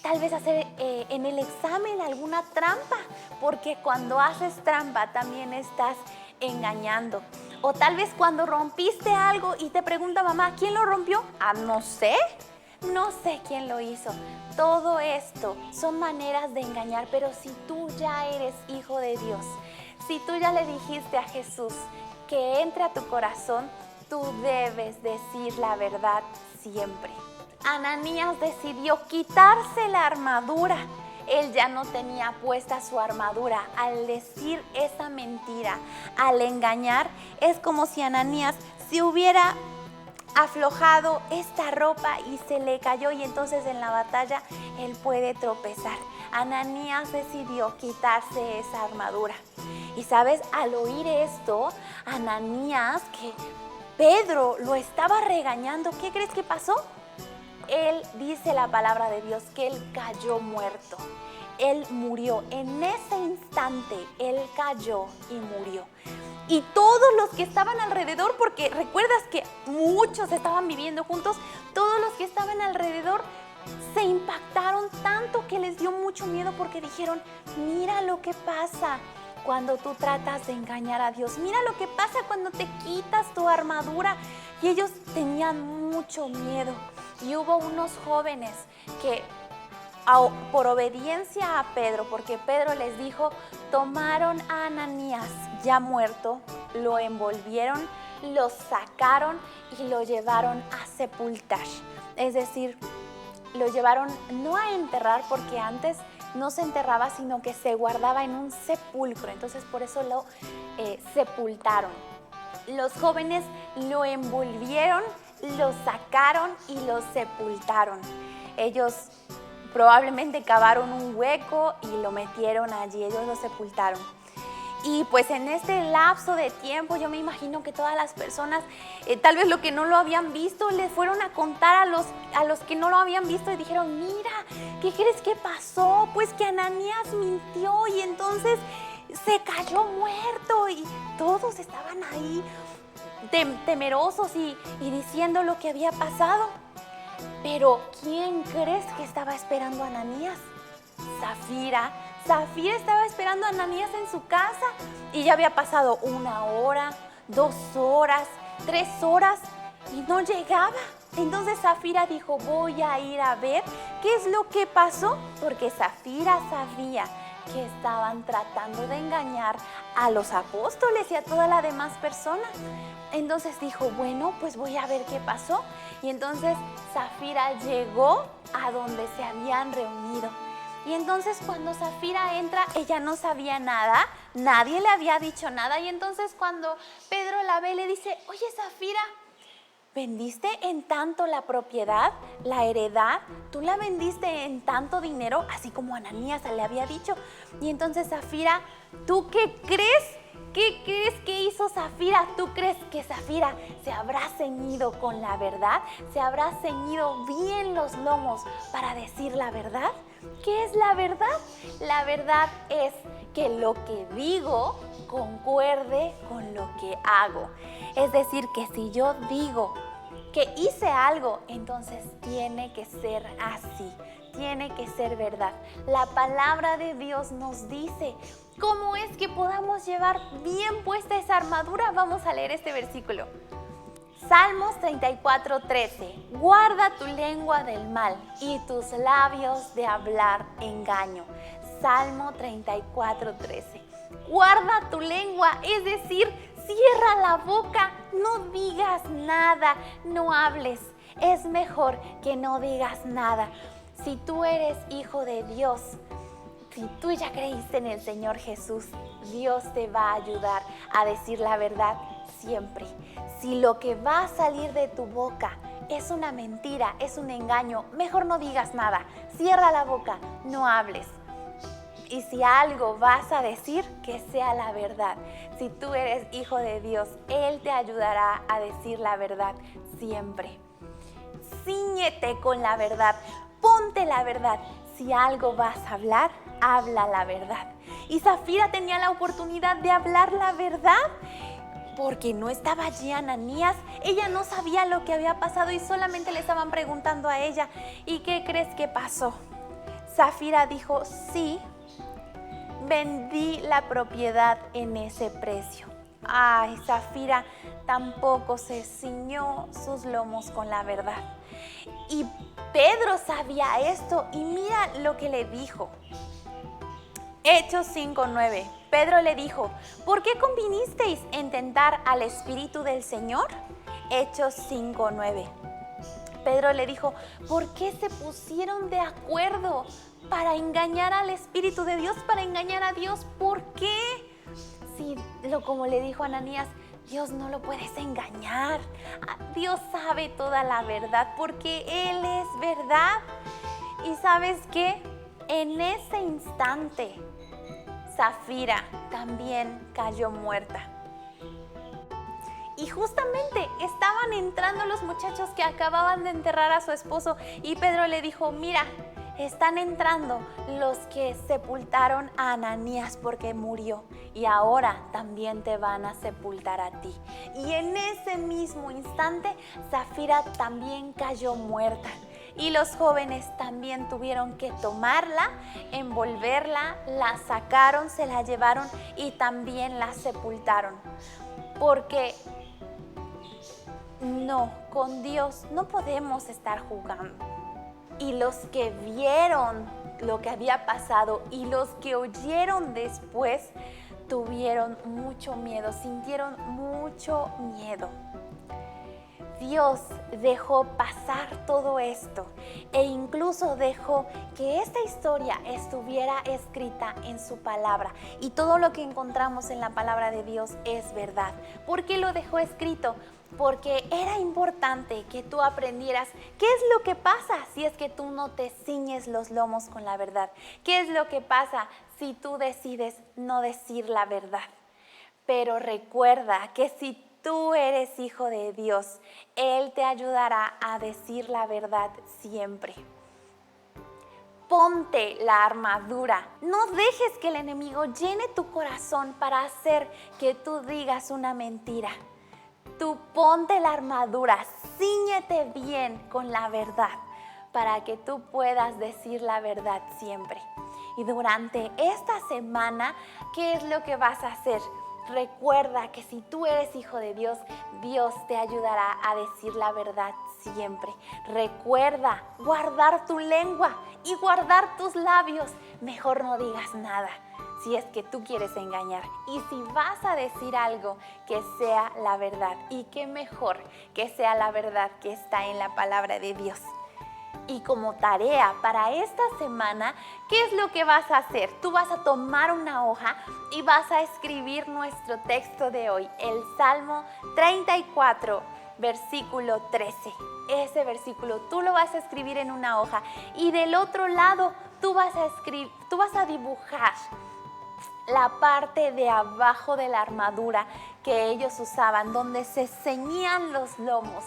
tal vez hacer en el examen alguna trampa, porque cuando haces trampa también estás engañando. O tal vez cuando rompiste algo y te pregunta mamá, ¿quién lo rompió? No sé quién lo hizo. Todo esto son maneras de engañar, pero si tú ya eres hijo de Dios, si tú ya le dijiste a Jesús que entre a tu corazón, tú debes decir la verdad siempre. Ananías decidió quitarse la armadura. Él ya no tenía puesta su armadura. Al decir esa mentira, al engañar, es como si Ananías se hubiera aflojado esta ropa y se le cayó, y entonces en la batalla él puede tropezar. Ananías decidió quitarse esa armadura. Y sabes, al oír esto, Ananías, que Pedro lo estaba regañando, ¿qué crees que pasó? Él dice la palabra de Dios que él cayó muerto. Él murió. En ese instante, él cayó y murió. Y todos los que estaban alrededor, porque recuerdas que muchos estaban viviendo juntos, todos los que estaban alrededor se impactaron tanto que les dio mucho miedo, porque dijeron, mira lo que pasa cuando tú tratas de engañar a Dios. Mira lo que pasa cuando te quitas tu armadura. Y ellos tenían mucho miedo. Y hubo unos jóvenes que, por obediencia a Pedro, porque Pedro les dijo, tomaron a Ananías ya muerto, lo envolvieron, lo sacaron y lo llevaron a sepultar. Es decir, lo llevaron no a enterrar, porque antes no se enterraba, sino que se guardaba en un sepulcro. Entonces por eso lo sepultaron. Los jóvenes lo envolvieron, lo sacaron y lo sepultaron. Ellos probablemente cavaron un hueco y lo metieron allí, ellos lo sepultaron. Y pues en este lapso de tiempo yo me imagino que todas las personas, tal vez lo que no lo habían visto, les fueron a contar a los que no lo habían visto y dijeron, mira, ¿qué crees que pasó? Pues que Ananías mintió y entonces se cayó muerto, y todos estaban ahí temerosos y diciendo lo que había pasado. Pero ¿quién crees que estaba esperando a Ananías? Zafira. Zafira estaba esperando a Ananías en su casa, y ya había pasado 1 hora, 2 horas, 3 horas y no llegaba. Entonces Zafira dijo, voy a ir a ver qué es lo que pasó, porque Zafira sabía que estaban tratando de engañar a los apóstoles y a toda la demás persona. Entonces dijo, bueno, pues voy a ver qué pasó. Y entonces Zafira llegó a donde se habían reunido. Y entonces cuando Zafira entra, ella no sabía nada, nadie le había dicho nada. Y entonces cuando Pedro la ve, le dice, oye Zafira, ¿vendiste en tanto la propiedad, la heredad? ¿Tú la vendiste en tanto dinero? Así como Ananías le había dicho. Y entonces Zafira, ¿tú qué crees? ¿Qué crees que hizo Zafira? ¿Tú crees que Zafira se habrá ceñido con la verdad? ¿Se habrá ceñido bien los lomos para decir la verdad? ¿Qué es la verdad? La verdad es que lo que digo concuerde con lo que hago. Es decir, que si yo digo que hice algo, entonces tiene que ser así, tiene que ser verdad. La palabra de Dios nos dice cómo es que podamos llevar bien puesta esa armadura. Vamos a leer este versículo. Salmos 34:13. Guarda tu lengua del mal y tus labios de hablar engaño. Salmo 34:13. Guarda tu lengua, es decir, cierra la boca, no digas nada, no hables. Es mejor que no digas nada. Si tú eres hijo de Dios, si tú ya creíste en el Señor Jesús, Dios te va a ayudar a decir la verdad siempre. Si lo que va a salir de tu boca es una mentira, es un engaño, mejor no digas nada. Cierra la boca, no hables. Y si algo vas a decir, que sea la verdad. Si tú eres hijo de Dios, Él te ayudará a decir la verdad siempre. Cíñete con la verdad, ponte la verdad. Si algo vas a hablar, habla la verdad. Y Zafira tenía la oportunidad de hablar la verdad porque no estaba allí Ananías. Ella no sabía lo que había pasado y solamente le estaban preguntando a ella. ¿Y qué crees que pasó? Zafira dijo, sí, vendí la propiedad en ese precio. Ay, Zafira tampoco se ciñó sus lomos con la verdad. Y Pedro sabía esto y mira lo que le dijo. Hechos 5:9. Pedro le dijo, ¿por qué convinisteis en tentar al Espíritu del Señor? Hechos 5:9. Pedro le dijo, ¿por qué se pusieron de acuerdo para engañar al Espíritu de Dios, para engañar a Dios? ¿Por qué? Si, como le dijo Ananías, Dios no lo puedes engañar. Dios sabe toda la verdad porque Él es verdad. ¿Y sabes qué? En ese instante, Zafira también cayó muerta. Y justamente estaban entrando los muchachos que acababan de enterrar a su esposo y Pedro le dijo, mira, están entrando los que sepultaron a Ananías porque murió y ahora también te van a sepultar a ti. Y en ese mismo instante, Zafira también cayó muerta. Y los jóvenes también tuvieron que tomarla, envolverla, la sacaron, se la llevaron y también la sepultaron. Porque no, con Dios no podemos estar jugando. Y los que vieron lo que había pasado y los que oyeron después tuvieron mucho miedo, sintieron mucho miedo. Dios dejó pasar todo esto e incluso dejó que esta historia estuviera escrita en su palabra. Y todo lo que encontramos en la palabra de Dios es verdad. ¿Por qué lo dejó escrito? Porque era importante que tú aprendieras qué es lo que pasa si es que tú no te ciñes los lomos con la verdad. ¿Qué es lo que pasa si tú decides no decir la verdad? Pero recuerda que si tú eres hijo de Dios, Él te ayudará a decir la verdad siempre. Ponte la armadura. No dejes que el enemigo llene tu corazón para hacer que tú digas una mentira. Tú ponte la armadura, cíñete bien con la verdad para que tú puedas decir la verdad siempre. Y durante esta semana, ¿qué es lo que vas a hacer? Recuerda que si tú eres hijo de Dios, Dios te ayudará a decir la verdad siempre. Recuerda guardar tu lengua y guardar tus labios. Mejor no digas nada si es que tú quieres engañar. Y si vas a decir algo, que sea la verdad. Y qué mejor que sea la verdad que está en la palabra de Dios. Y como tarea para esta semana, ¿qué es lo que vas a hacer? Tú vas a tomar una hoja y vas a escribir nuestro texto de hoy, el Salmo 34, versículo 13. Ese versículo tú lo vas a escribir en una hoja y del otro lado tú vas a dibujar la parte de abajo de la armadura que ellos usaban, donde se ceñían los lomos.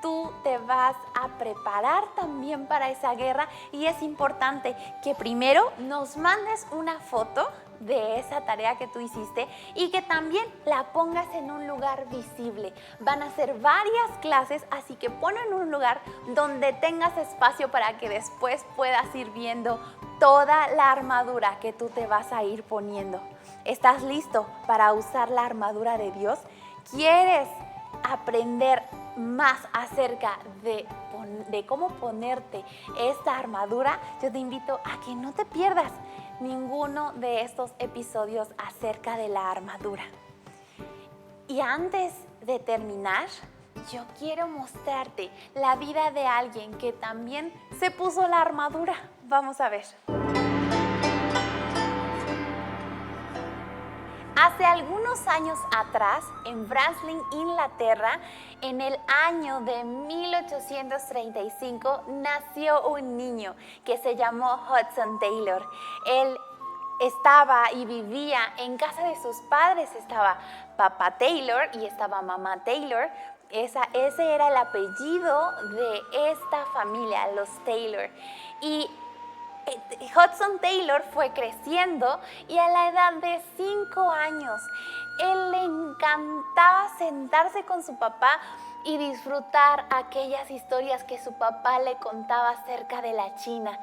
Tú te vas a preparar también para esa guerra y es importante que primero nos mandes una foto de esa tarea que tú hiciste y que también la pongas en un lugar visible. Van a ser varias clases, así que ponlo en un lugar donde tengas espacio para que después puedas ir viendo toda la armadura que tú te vas a ir poniendo. ¿Estás listo para usar la armadura de Dios? ¿Quieres aprender más acerca de cómo ponerte esta armadura? Yo te invito a que no te pierdas ninguno de estos episodios acerca de la armadura. Y antes de terminar, yo quiero mostrarte la vida de alguien que también se puso la armadura. Vamos a ver. Hace algunos años atrás, en Braslin, Inglaterra, en el año de 1835, nació un niño que se llamó Hudson Taylor. Él estaba y vivía en casa de sus padres. Estaba papá Taylor y estaba mamá Taylor. Ese era el apellido de esta familia, los Taylor. Y Hudson Taylor fue creciendo y a la edad de 5 años, él le encantaba sentarse con su papá y disfrutar aquellas historias que su papá le contaba acerca de la China.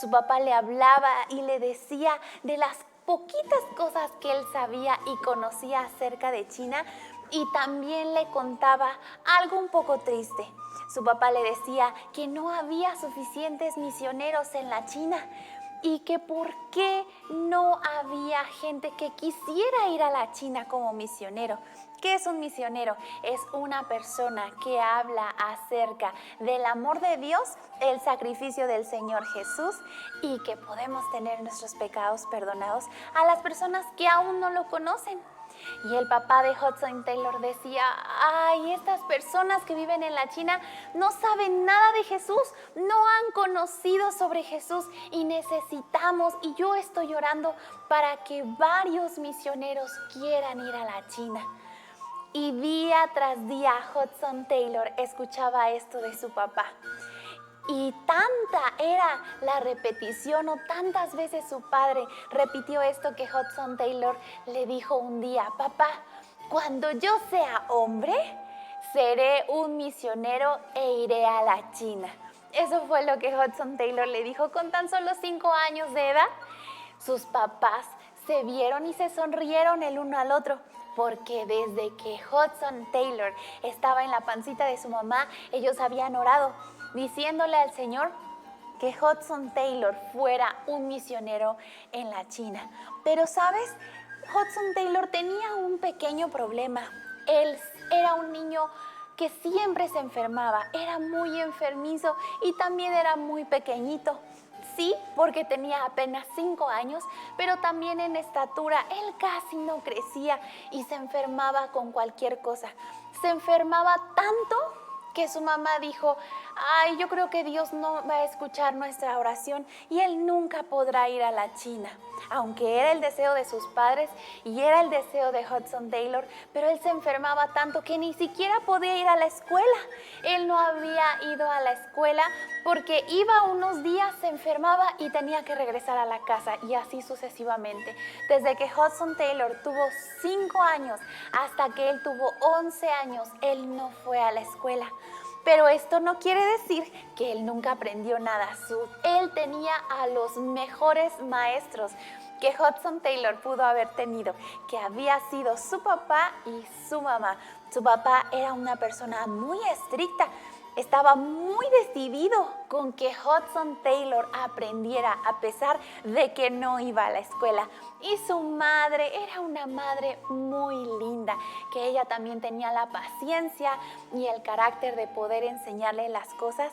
Su papá le hablaba y le decía de las poquitas cosas que él sabía y conocía acerca de China, y también le contaba algo un poco triste. Su papá le decía que no había suficientes misioneros en la China y que por qué no había gente que quisiera ir a la China como misionero. ¿Qué es un misionero? Es una persona que habla acerca del amor de Dios, el sacrificio del Señor Jesús y que podemos tener nuestros pecados perdonados a las personas que aún no lo conocen. Y el papá de Hudson Taylor decía: ay, estas personas que viven en la China no saben nada de Jesús, no han conocido sobre Jesús y necesitamos, y yo estoy orando para que varios misioneros quieran ir a la China. Y día tras día Hudson Taylor escuchaba esto de su papá. Y tanta era la repetición, o tantas veces su padre repitió esto, que Hudson Taylor le dijo un día: papá, cuando yo sea hombre, seré un misionero e iré a la China. Eso fue lo que Hudson Taylor le dijo con tan solo 5 años de edad. Sus papás se vieron y se sonrieron el uno al otro, porque desde que Hudson Taylor estaba en la pancita de su mamá, ellos habían orado, diciéndole al Señor que Hudson Taylor fuera un misionero en la China. Pero, ¿sabes? Hudson Taylor tenía un pequeño problema. Él era un niño que siempre se enfermaba, era muy enfermizo y también era muy pequeñito. Sí, porque tenía apenas 5 años, pero también en estatura él casi no crecía y se enfermaba con cualquier cosa. Se enfermaba tanto que su mamá dijo: ay, yo creo que Dios no va a escuchar nuestra oración y él nunca podrá ir a la China. Aunque era el deseo de sus padres y era el deseo de Hudson Taylor, pero él se enfermaba tanto que ni siquiera podía ir a la escuela. Él no había ido a la escuela porque iba unos días, se enfermaba y tenía que regresar a la casa, y así sucesivamente. Desde que Hudson Taylor tuvo 5 años hasta que él tuvo 11 años, él no fue a la escuela. Pero esto no quiere decir que él nunca aprendió nada. Él tenía a los mejores maestros que Hudson Taylor pudo haber tenido, que había sido su papá y su mamá. Su papá era una persona muy estricta. Estaba muy decidido con que Hudson Taylor aprendiera a pesar de que no iba a la escuela. Y su madre era una madre muy linda, que ella también tenía la paciencia y el carácter de poder enseñarle las cosas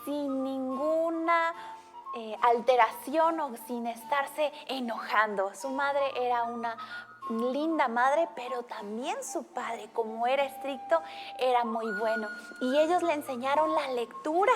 sin ninguna alteración o sin estarse enojando. Su madre era una linda madre, pero también su padre, como era estricto, era muy bueno. Y ellos le enseñaron la lectura.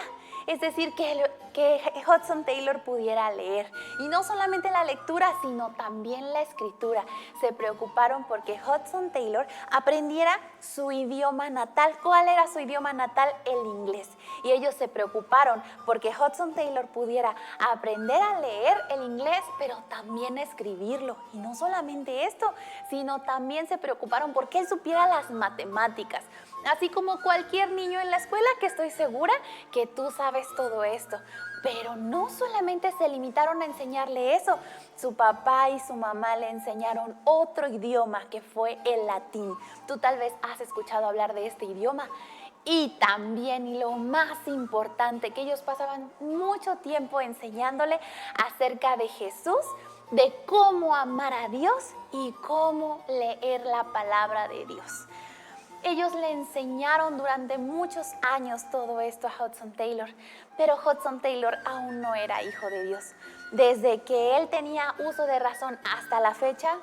es decir, que Hudson Taylor pudiera leer. Y no solamente la lectura, sino también la escritura. Se preocuparon porque Hudson Taylor aprendiera su idioma natal. ¿Cuál era su idioma natal? El inglés. Y ellos se preocuparon porque Hudson Taylor pudiera aprender a leer el inglés, pero también a escribirlo. Y no solamente esto, sino también se preocuparon porque él supiera las matemáticas. Así como cualquier niño en la escuela, que estoy segura que tú sabes todo esto. Pero no solamente se limitaron a enseñarle eso, su papá y su mamá le enseñaron otro idioma, que fue el latín. Tú tal vez has escuchado hablar de este idioma. Y también, y lo más importante, que ellos pasaban mucho tiempo enseñándole acerca de Jesús, de cómo amar a Dios y cómo leer la palabra de Dios. Ellos le enseñaron durante muchos años todo esto a Hudson Taylor, pero Hudson Taylor aún no era hijo de Dios. Desde que él tenía uso de razón hasta la fecha,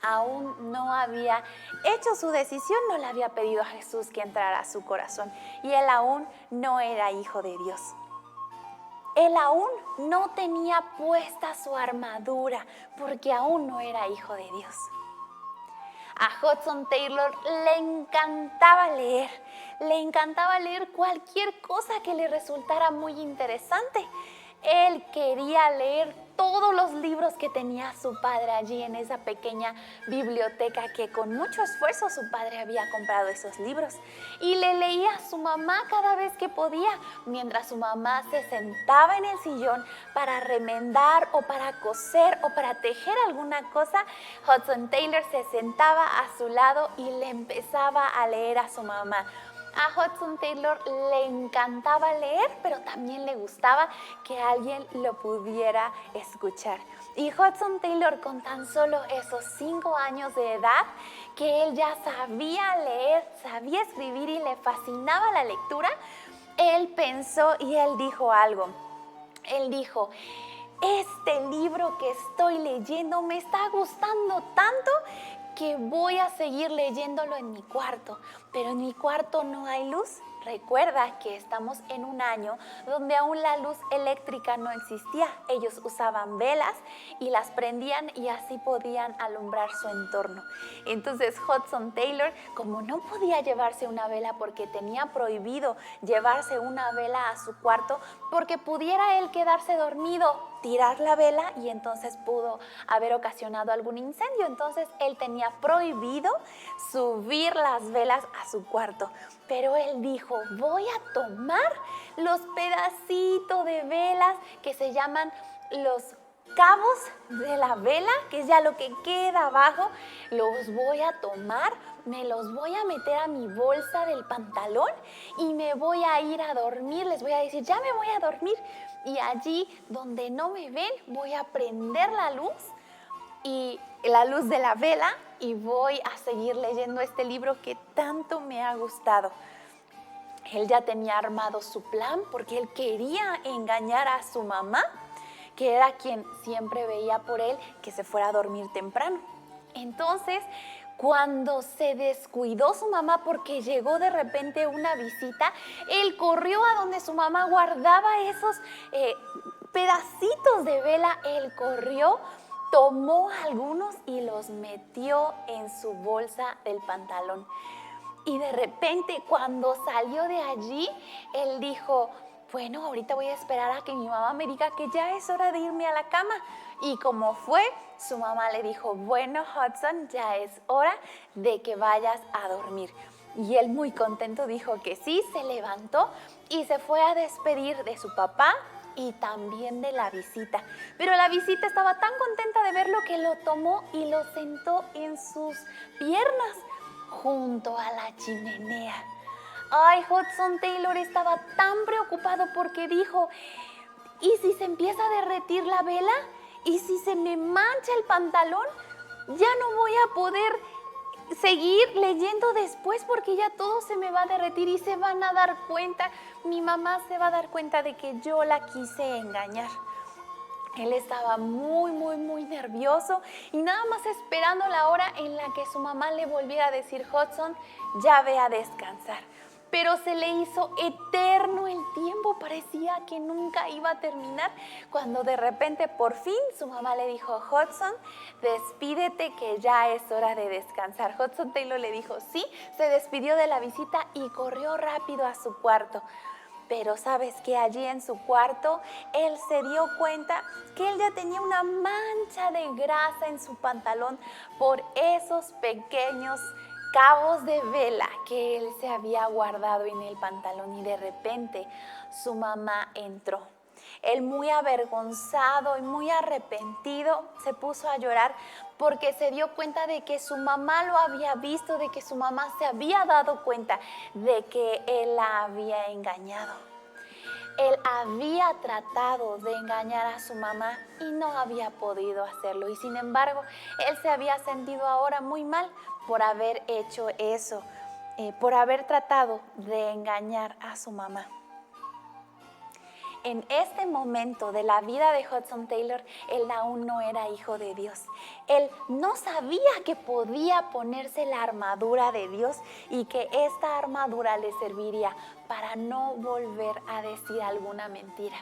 aún no había hecho su decisión, no le había pedido a Jesús que entrara a su corazón, y él aún no era hijo de Dios. Él aún no tenía puesta su armadura, porque aún no era hijo de Dios. A Hudson Taylor le encantaba leer cualquier cosa que le resultara muy interesante. Él quería leer todos los libros que tenía su padre allí en esa pequeña biblioteca, que con mucho esfuerzo su padre había comprado esos libros. Y le leía a su mamá cada vez que podía, mientras su mamá se sentaba en el sillón para remendar o para coser o para tejer alguna cosa. Hudson Taylor se sentaba a su lado y le empezaba a leer a su mamá. A Hudson Taylor le encantaba leer, pero también le gustaba que alguien lo pudiera escuchar. Y Hudson Taylor, con tan solo esos 5 años de edad, que él ya sabía leer, sabía escribir y le fascinaba la lectura, él pensó y él dijo algo. Él dijo: este libro que estoy leyendo me está gustando tanto que voy a seguir leyéndolo en mi cuarto, pero en mi cuarto no hay luz. Recuerda que estamos en un año donde aún la luz eléctrica no existía. Ellos usaban velas y las prendían y así podían alumbrar su entorno. Entonces Hudson Taylor, como no podía llevarse una vela porque tenía prohibido llevarse una vela a su cuarto, porque pudiera él quedarse dormido, tirar la vela y entonces pudo haber ocasionado algún incendio. Entonces él tenía prohibido subir las velas a su cuarto. Pero él dijo: voy a tomar los pedacitos de velas que se llaman los cabos de la vela, que es ya lo que queda abajo, los voy a tomar, me los voy a meter a mi bolsa del pantalón y me voy a ir a dormir. Les voy a decir: ya me voy a dormir, y allí donde no me ven voy a prender la luz de la vela y voy a seguir leyendo este libro que tanto me ha gustado. Él ya tenía armado su plan porque él quería engañar a su mamá, que era quien siempre veía por él que se fuera a dormir temprano. Entonces, cuando se descuidó su mamá porque llegó de repente una visita, él corrió a donde su mamá guardaba esos pedacitos de vela. Él corrió, tomó algunos y los metió en su bolsa del pantalón. Y de repente, cuando salió de allí, él dijo: bueno, ahorita voy a esperar a que mi mamá me diga que ya es hora de irme a la cama. Y como fue, su mamá le dijo: bueno, Hudson, ya es hora de que vayas a dormir. Y él, muy contento, dijo que sí, se levantó y se fue a despedir de su papá y también de la visita. Pero la visita estaba tan contenta de verlo que lo tomó y lo sentó en sus piernas junto a la chimenea. Ay, Hudson Taylor estaba tan preocupado porque dijo: ¿y si se empieza a derretir la vela? ¿Y si se me mancha el pantalón? Ya no voy a poder seguir leyendo después porque ya todo se me va a derretir y se van a dar cuenta, mi mamá se va a dar cuenta de que yo la quise engañar. Él estaba muy nervioso y nada más esperando la hora en la que su mamá le volviera a decir: Hudson, ya ve a descansar. pero se le hizo eterno el tiempo, parecía que nunca iba a terminar, cuando de repente por fin su mamá le dijo: Hudson, despídete que ya es hora de descansar. Hudson Taylor le dijo sí, se despidió de la visita y corrió rápido a su cuarto. Pero sabes que allí en su cuarto él se dio cuenta que él ya tenía una mancha de grasa en su pantalón por esos pequeños cabos de vela que él se había guardado en el pantalón, y de repente su mamá entró. Él, muy avergonzado y muy arrepentido, se puso a llorar porque se dio cuenta de que su mamá lo había visto, de que su mamá se había dado cuenta de que él la había engañado. Él había tratado de engañar a su mamá y no había podido hacerlo. Y sin embargo, él se había sentido ahora muy mal por haber hecho eso, por haber tratado de engañar a su mamá. En este momento de la vida de Hudson Taylor, él aún no era hijo de Dios. Él no sabía que podía ponerse la armadura de Dios y que esta armadura le serviría para no volver a decir alguna mentira.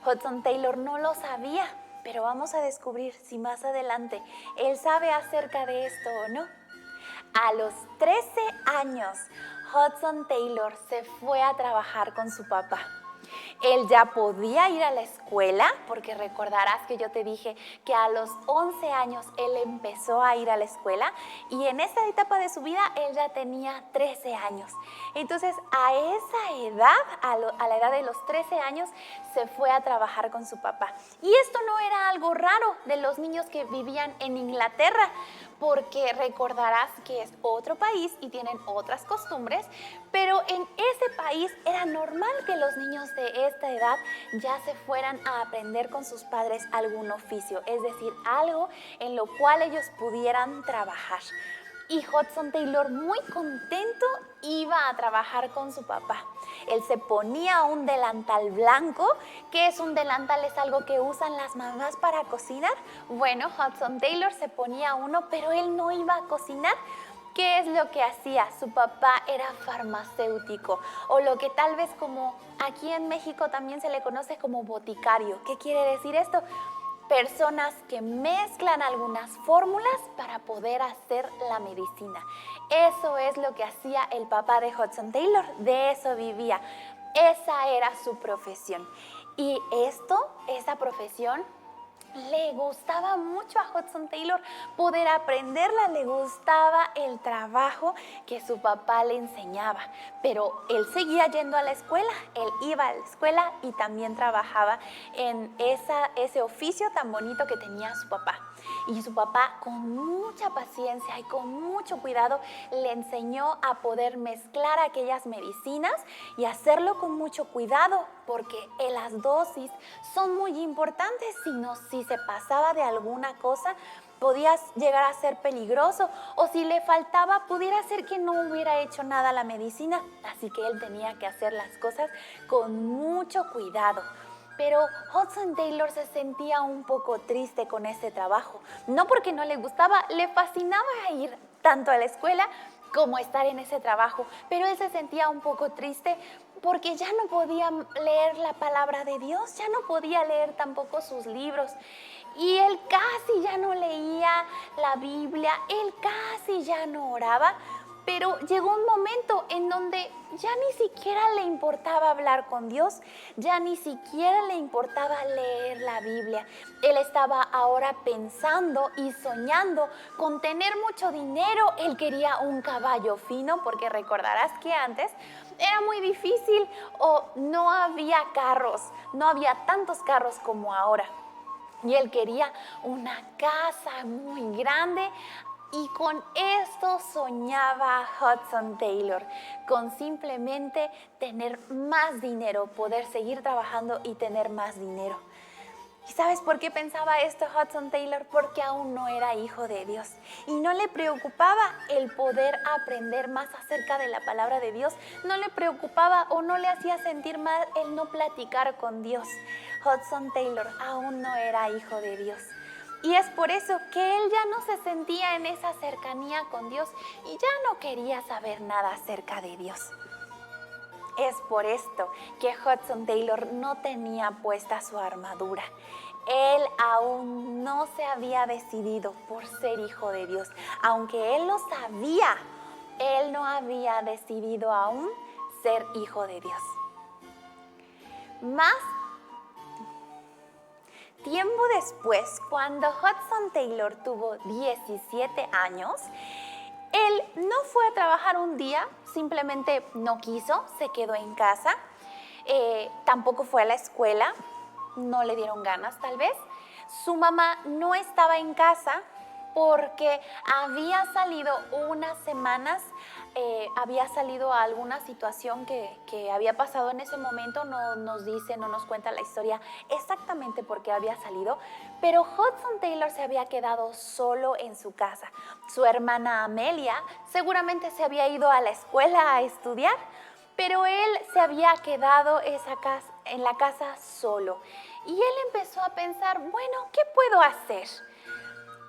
Hudson Taylor no lo sabía, pero vamos a descubrir si más adelante él sabe acerca de esto o no. A los 13 años, Hudson Taylor se fue a trabajar con su papá. Él ya podía ir a la escuela, porque recordarás que yo te dije que a los 11 años él empezó a ir a la escuela, y en esa etapa de su vida él ya tenía 13 años. Entonces, a esa edad, a la edad de los 13 años, se fue a trabajar con su papá. Y esto no era algo raro de los niños que vivían en Inglaterra, porque recordarás que es otro país y tienen otras costumbres, pero en ese país era normal que los niños de esta edad ya se fueran a aprender con sus padres algún oficio, es decir, algo en lo cual ellos pudieran trabajar. Y Hudson Taylor, muy contento, iba a trabajar con su papá. Él se ponía un delantal blanco. ¿Qué es un delantal? Es algo que usan las mamás para cocinar. Bueno, Hudson Taylor se ponía uno, pero él no iba a cocinar. ¿Qué es lo que hacía? Su papá era farmacéutico, o lo que tal vez como aquí en México también se le conoce como boticario. ¿Qué quiere decir esto? Personas que mezclan algunas fórmulas para poder hacer la medicina. Eso es lo que hacía el papá de Hudson Taylor, de eso vivía. Esa era su profesión. Y esa profesión, le gustaba mucho a Hudson Taylor poder aprenderla, le gustaba el trabajo que su papá le enseñaba, pero él seguía yendo a la escuela, él iba a la escuela y también trabajaba en ese oficio tan bonito que tenía su papá. Y su papá, con mucha paciencia y con mucho cuidado, le enseñó a poder mezclar aquellas medicinas y hacerlo con mucho cuidado, porque las dosis son muy importantes. Si se pasaba de alguna cosa, podía llegar a ser peligroso, o si le faltaba, pudiera ser que no hubiera hecho nada la medicina. Así que él tenía que hacer las cosas con mucho cuidado. Pero Hudson Taylor se sentía un poco triste con ese trabajo. No porque no le gustaba, le fascinaba ir tanto a la escuela como estar en ese trabajo. Pero él se sentía un poco triste porque ya no podía leer la palabra de Dios, ya no podía leer tampoco sus libros. Y él casi ya no leía la Biblia, él casi ya no oraba. Pero llegó un momento en donde ya ni siquiera le importaba hablar con Dios, ya ni siquiera le importaba leer la Biblia. Él estaba ahora pensando y soñando con tener mucho dinero. Él quería un caballo fino, porque recordarás que antes era muy difícil, o no había carros, no había tantos carros como ahora. Y él quería una casa muy grande. Y con esto soñaba Hudson Taylor, con simplemente tener más dinero, poder seguir trabajando y tener más dinero. ¿Y sabes por qué pensaba esto Hudson Taylor? Porque aún no era hijo de Dios y no le preocupaba el poder aprender más acerca de la palabra de Dios. No le preocupaba o no le hacía sentir mal el no platicar con Dios. Hudson Taylor aún no era hijo de Dios. Y es por eso que él ya no se sentía en esa cercanía con Dios y ya no quería saber nada acerca de Dios. Es por esto que Hudson Taylor no tenía puesta su armadura. Él aún no se había decidido por ser hijo de Dios. Aunque él lo sabía, él no había decidido aún ser hijo de Dios. Más tiempo después, cuando Hudson Taylor tuvo 17 años, él no fue a trabajar un día, simplemente no quiso, se quedó en casa. Tampoco fue a la escuela, no le dieron ganas tal vez. Su mamá no estaba en casa porque había salido unas semanas, había salido a alguna situación que había pasado en ese momento. No nos dice, no nos cuenta la historia exactamente por qué había salido, pero Hudson Taylor se había quedado solo en su casa. Su hermana Amelia seguramente se había ido a la escuela a estudiar, pero él se había quedado en la casa solo. Y él empezó a pensar, bueno, ¿qué puedo hacer?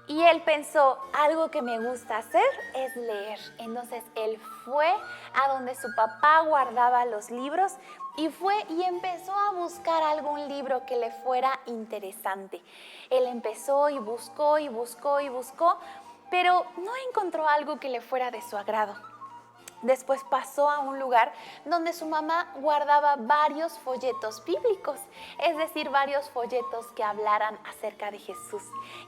Y él pensó, algo que me gusta hacer es leer. Entonces él fue a donde su papá guardaba los libros y fue y empezó a buscar algún libro que le fuera interesante. Él empezó y buscó y buscó y buscó, pero no encontró algo que le fuera de su agrado. Después pasó a un lugar donde su mamá guardaba varios folletos bíblicos, es decir, varios folletos que hablaran acerca de Jesús.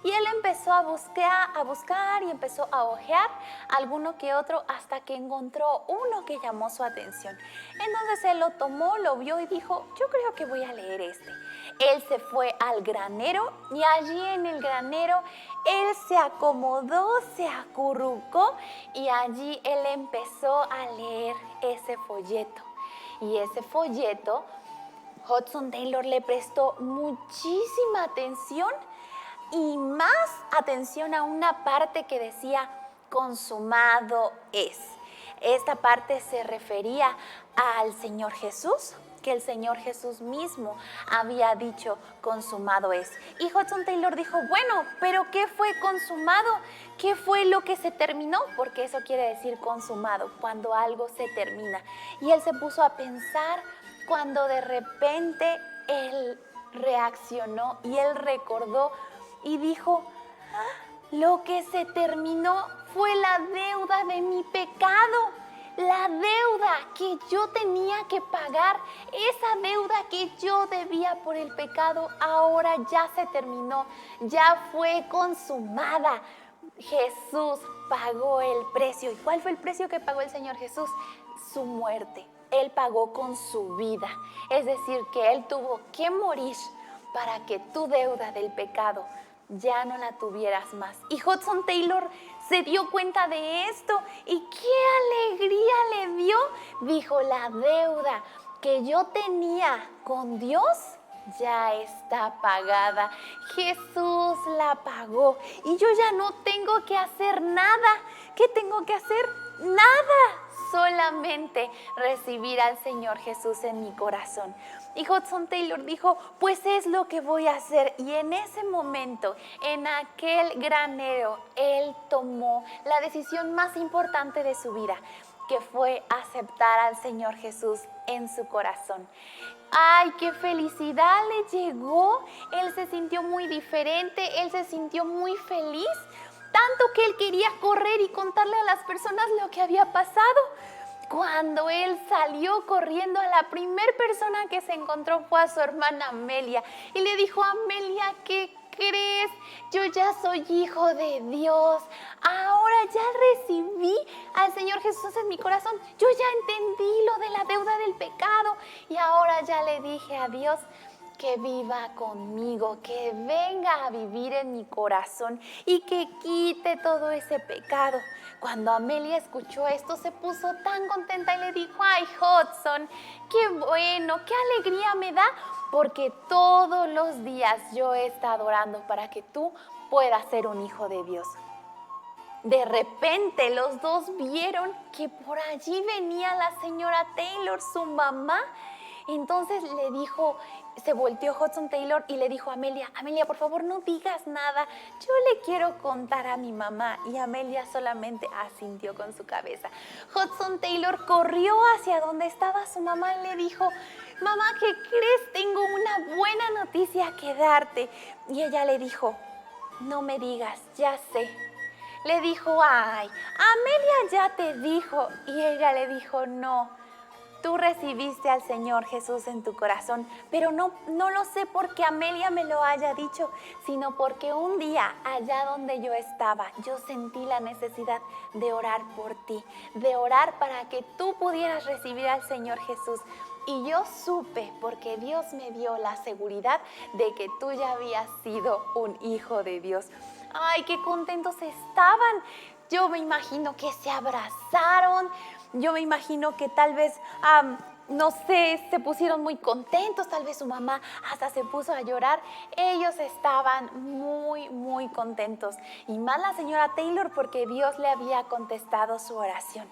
Y él empezó a buscar y empezó a hojear alguno que otro hasta que encontró uno que llamó su atención. Entonces él lo tomó, lo vio y dijo, yo creo que voy a leer este. Él se fue al granero y allí en el granero él se acomodó, se acurrucó y allí él empezó a leer ese folleto. Y ese folleto, Hudson Taylor le prestó muchísima atención y más atención a una parte que decía, consumado es. Esta parte se refería al Señor Jesús, que el Señor Jesús mismo había dicho, consumado es. Y Hudson Taylor dijo, bueno, pero ¿qué fue consumado? ¿Qué fue lo que se terminó? Porque eso quiere decir consumado, cuando algo se termina. Y él se puso a pensar cuando de repente él reaccionó y él recordó y dijo, lo que se terminó fue la deuda de mi pecado. La deuda que yo tenía que pagar, esa deuda que yo debía por el pecado, ahora ya se terminó, ya fue consumada. Jesús pagó el precio. ¿Y cuál fue el precio que pagó el Señor Jesús? Su muerte. Él pagó con su vida. Es decir, que Él tuvo que morir para que tu deuda del pecado ya no la tuvieras más. Y Hudson Taylor se dio cuenta de esto y qué alegría le dio. Dijo, la deuda que yo tenía con Dios ya está pagada. Jesús la pagó y yo ya no tengo que hacer nada. ¿Qué tengo que hacer? Nada. Solamente recibir al Señor Jesús en mi corazón. Y Hudson Taylor dijo, pues es lo que voy a hacer. Y en ese momento, en aquel granero, él tomó la decisión más importante de su vida, que fue aceptar al Señor Jesús en su corazón. ¡Ay, qué felicidad le llegó! Él se sintió muy diferente, él se sintió muy feliz, tanto que él quería correr y contarle a las personas lo que había pasado. Cuando él salió corriendo, a la primera persona que se encontró fue a su hermana Amelia y le dijo, Amelia, ¿qué crees? Yo ya soy hijo de Dios. Ahora ya recibí al Señor Jesús en mi corazón. Yo ya entendí lo de la deuda del pecado y ahora ya le dije a Dios que viva conmigo, que venga a vivir en mi corazón y que quite todo ese pecado. Cuando Amelia escuchó esto, se puso tan contenta y le dijo, ay, Hudson, qué bueno, qué alegría me da, porque todos los días yo he estado orando para que tú puedas ser un hijo de Dios. De repente los dos vieron que por allí venía la señora Taylor, su mamá. Entonces le dijo, se volteó Hudson Taylor y le dijo a Amelia, Amelia, por favor no digas nada, yo le quiero contar a mi mamá. Y Amelia solamente asintió con su cabeza. Hudson Taylor corrió hacia donde estaba su mamá y le dijo, mamá, ¿qué crees? Tengo una buena noticia que darte. Y ella le dijo, no me digas, ya sé. Le dijo, ay, Amelia ya te dijo. Y ella le dijo, no, tú recibiste al Señor Jesús en tu corazón, pero no lo sé porque Amelia me lo haya dicho, sino porque un día allá donde yo estaba, yo sentí la necesidad de orar por ti, de orar para que tú pudieras recibir al Señor Jesús. Y yo supe, porque Dios me dio la seguridad de que tú ya habías sido un hijo de Dios. ¡Ay, qué contentos estaban! Yo me imagino que se abrazaron, yo me imagino que tal vez, no sé, se pusieron muy contentos, tal vez su mamá hasta se puso a llorar. Ellos estaban muy, muy contentos. Y más la señora Taylor porque Dios le había contestado su oración.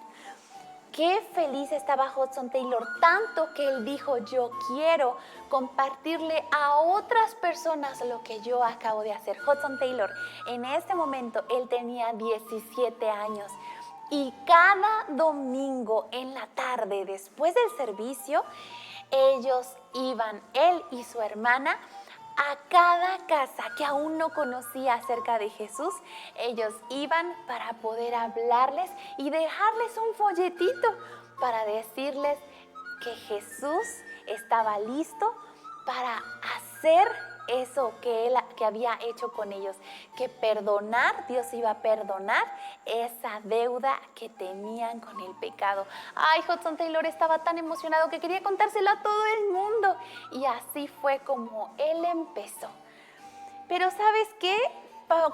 Qué feliz estaba Hudson Taylor, tanto que él dijo, yo quiero compartirle a otras personas lo que yo acabo de hacer. Hudson Taylor, en este momento, él tenía 17 años y cada domingo en la tarde, después del servicio, ellos iban, él y su hermana, a cada casa que aún no conocía acerca de Jesús. Ellos iban para poder hablarles y dejarles un folletito para decirles que Jesús estaba listo para hacer eso que había hecho con ellos, que perdonar, Dios iba a perdonar esa deuda que tenían con el pecado. Ay, Hudson Taylor estaba tan emocionado que quería contárselo a todo el mundo y así fue como él empezó. Pero ¿sabes qué?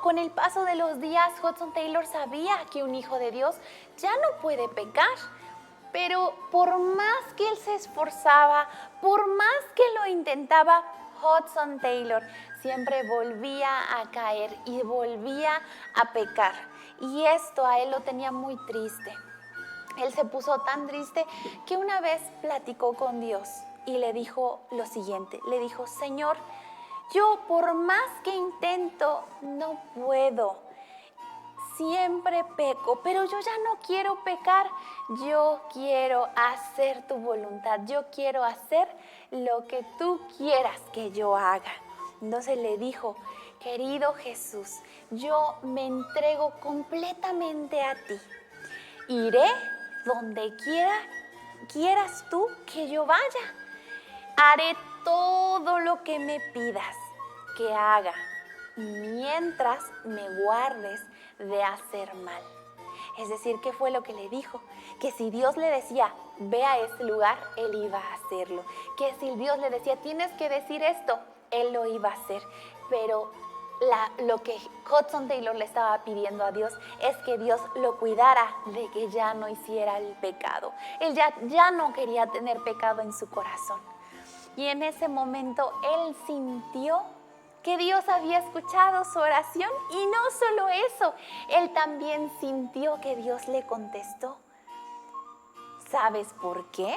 Con el paso de los días, Hudson Taylor sabía que un hijo de Dios ya no puede pecar. Pero por más que él se esforzaba, por más que lo intentaba, Hudson Taylor siempre volvía a caer y volvía a pecar. Y esto a él lo tenía muy triste. Él se puso tan triste que una vez platicó con Dios y le dijo lo siguiente. Le dijo, Señor, yo por más que intento, no puedo. Siempre peco, pero yo ya no quiero pecar. Yo quiero hacer tu voluntad. Yo quiero hacer lo que tú quieras que yo haga. Entonces le dijo, querido Jesús, yo me entrego completamente a ti. Iré donde quieras tú que yo vaya. Haré todo lo que me pidas que haga, mientras me guardes de hacer mal. Es decir, ¿qué fue lo que le dijo? Que si Dios le decía, ve a este lugar, él iba a hacerlo. Que si Dios le decía, tienes que decir esto, él lo iba a hacer. Pero lo que Hudson Taylor le estaba pidiendo a Dios es que Dios lo cuidara de que ya no hiciera el pecado. Él ya no quería tener pecado en su corazón. Y en ese momento él sintió que Dios había escuchado su oración y no solo eso, él también sintió que Dios le contestó. ¿Sabes por qué?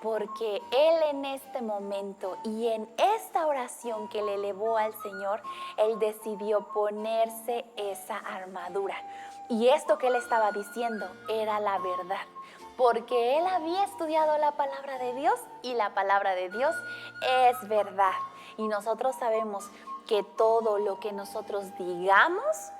Porque él en este momento y en esta oración que le elevó al Señor, él decidió ponerse esa armadura. Y esto que él estaba diciendo era la verdad, porque él había estudiado la palabra de Dios y la palabra de Dios es verdad. Y nosotros sabemos que todo lo que nosotros digamos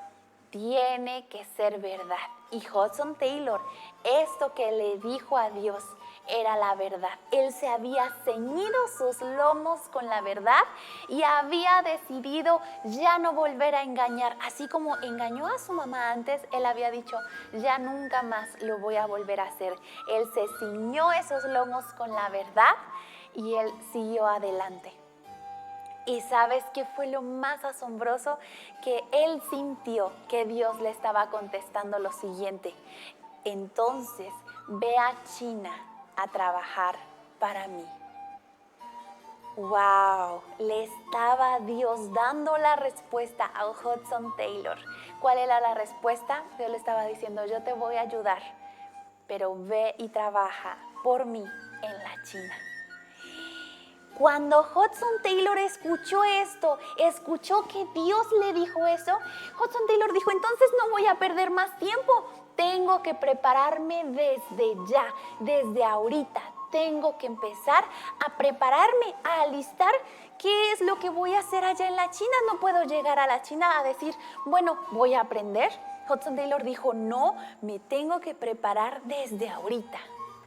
tiene que ser verdad. Y Hudson Taylor, esto que le dijo a Dios era la verdad. Él se había ceñido sus lomos con la verdad y había decidido ya no volver a engañar. Así como engañó a su mamá antes, él había dicho, ya nunca más lo voy a volver a hacer. Él se ciñó esos lomos con la verdad y él siguió adelante. ¿Y sabes qué fue lo más asombroso? Que él sintió que Dios le estaba contestando lo siguiente. Entonces, ve a China a trabajar para mí. ¡Wow! Le estaba Dios dando la respuesta a Hudson Taylor. ¿Cuál era la respuesta? Dios le estaba diciendo, yo te voy a ayudar, pero ve y trabaja por mí en la China. Cuando Hudson Taylor escuchó esto, escuchó que Dios le dijo eso, Hudson Taylor dijo, entonces no voy a perder más tiempo. Tengo que prepararme desde ya, desde ahorita. Tengo que empezar a prepararme, a alistar qué es lo que voy a hacer allá en la China. No puedo llegar a la China a decir, bueno, voy a aprender. Hudson Taylor dijo, no, me tengo que preparar desde ahorita.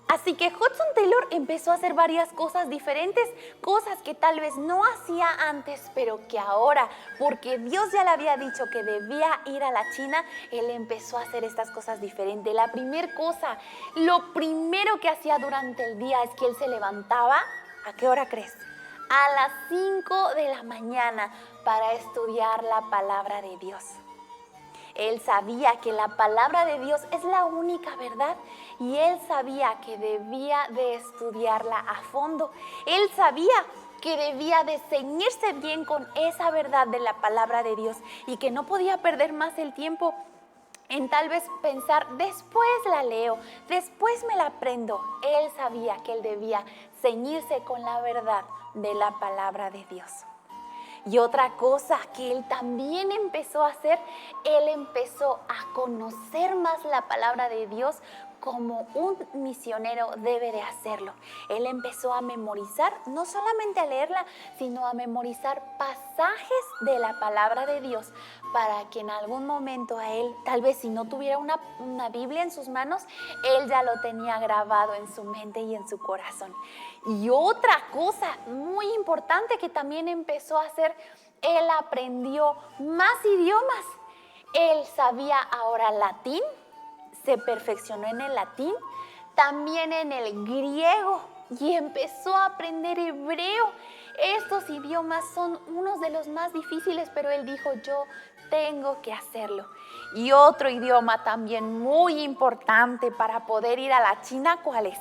Así que Hudson Taylor empezó a hacer varias cosas diferentes, cosas que tal vez no hacía antes, pero que ahora, porque Dios ya le había dicho que debía ir a la China, él empezó a hacer estas cosas diferentes. La primera cosa, lo primero que hacía durante el día es que él se levantaba, ¿a qué hora crees? A las 5 de la mañana para estudiar la palabra de Dios. Él sabía que la palabra de Dios es la única verdad y él sabía que debía de estudiarla a fondo. Él sabía que debía de ceñirse bien con esa verdad de la palabra de Dios y que no podía perder más el tiempo en tal vez pensar, después la leo, después me la aprendo. Él sabía que él debía ceñirse con la verdad de la palabra de Dios. Y otra cosa que él también empezó a hacer, él empezó a conocer más la palabra de Dios como un misionero debe de hacerlo. Él empezó a memorizar, no solamente a leerla, sino a memorizar pasajes de la palabra de Dios para que en algún momento a él, tal vez si no tuviera una Biblia en sus manos, él ya lo tenía grabado en su mente y en su corazón. Y otra cosa muy importante que también empezó a hacer, él aprendió más idiomas. Él sabía ahora latín, se perfeccionó en el latín, también en el griego y empezó a aprender hebreo. Estos idiomas son unos de los más difíciles, pero él dijo, yo tengo que hacerlo. Y otro idioma también muy importante para poder ir a la China, ¿cuál es?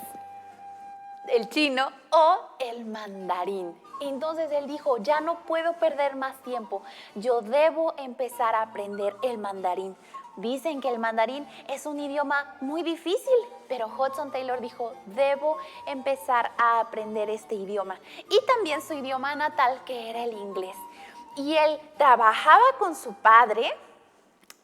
El chino o el mandarín. Entonces él dijo, ya no puedo perder más tiempo, yo debo empezar a aprender el mandarín. Dicen que el mandarín es un idioma muy difícil, pero Hudson Taylor dijo, debo empezar a aprender este idioma. Y también su idioma natal, que era el inglés. Y él trabajaba con su padre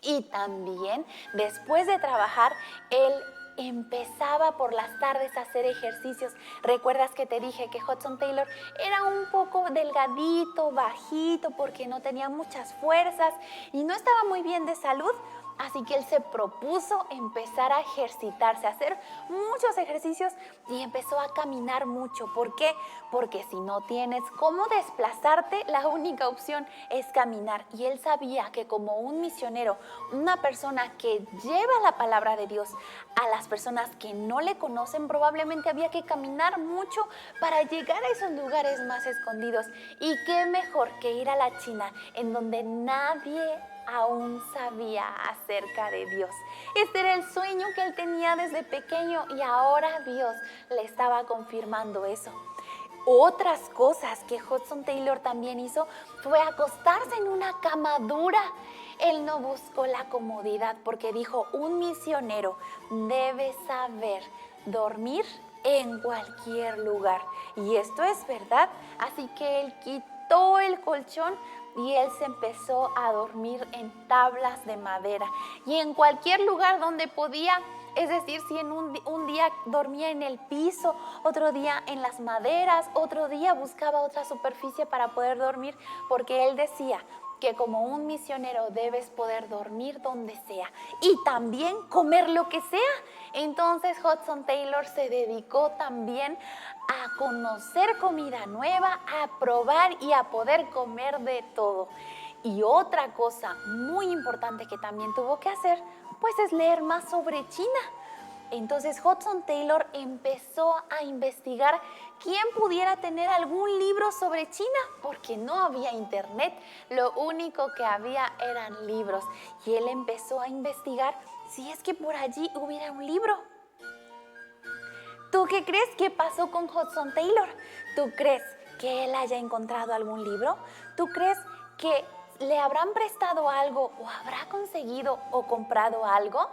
y también después de trabajar, él empezaba por las tardes a hacer ejercicios. ¿Recuerdas que te dije que Hudson Taylor era un poco delgadito, bajito, porque no tenía muchas fuerzas y no estaba muy bien de salud? Así que él se propuso empezar a ejercitarse, a hacer muchos ejercicios y empezó a caminar mucho. ¿Por qué? Porque si no tienes cómo desplazarte, la única opción es caminar. Y él sabía que como un misionero, una persona que lleva la palabra de Dios a las personas que no le conocen, probablemente había que caminar mucho para llegar a esos lugares más escondidos. Y qué mejor que ir a la China, en donde nadie aún sabía acerca de Dios. Este era el sueño que él tenía desde pequeño y ahora Dios le estaba confirmando eso. Otras cosas que Hudson Taylor también hizo fue acostarse en una cama dura. Él no buscó la comodidad porque dijo, un misionero debe saber dormir en cualquier lugar. Y esto es verdad, así que él quitó el colchón y él se empezó a dormir en tablas de madera y en cualquier lugar donde podía. Es decir, si en un día dormía en el piso, otro día en las maderas, otro día buscaba otra superficie para poder dormir, porque él decía que como un misionero debes poder dormir donde sea y también comer lo que sea. Entonces Hudson Taylor se dedicó también a conocer comida nueva, a probar y a poder comer de todo. Y otra cosa muy importante que también tuvo que hacer, pues es leer más sobre China. Entonces Hudson Taylor empezó a investigar quién pudiera tener algún libro sobre China, porque no había internet, lo único que había eran libros. Y él empezó a investigar si es que por allí hubiera un libro. ¿Tú qué crees que pasó con Hudson Taylor? ¿Tú crees que él haya encontrado algún libro? ¿Tú crees que le habrán prestado algo o habrá conseguido o comprado algo?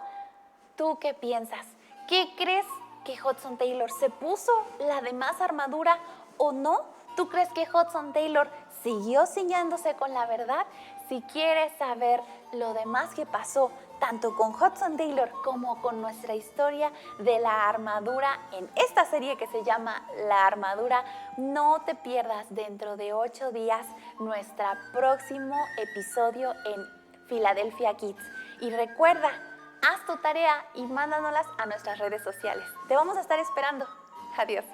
¿Tú qué piensas? ¿Qué crees que Hudson Taylor se puso la demás armadura o no? ¿Tú crees que Hudson Taylor siguió ciñéndose con la verdad? Si quieres saber lo demás que pasó, tanto con Hudson Taylor como con nuestra historia de la armadura en esta serie que se llama La Armadura, no te pierdas dentro de 8 días nuestro próximo episodio en Philadelphia Kids. Y recuerda, haz tu tarea y mándanoslas a nuestras redes sociales. Te vamos a estar esperando. Adiós.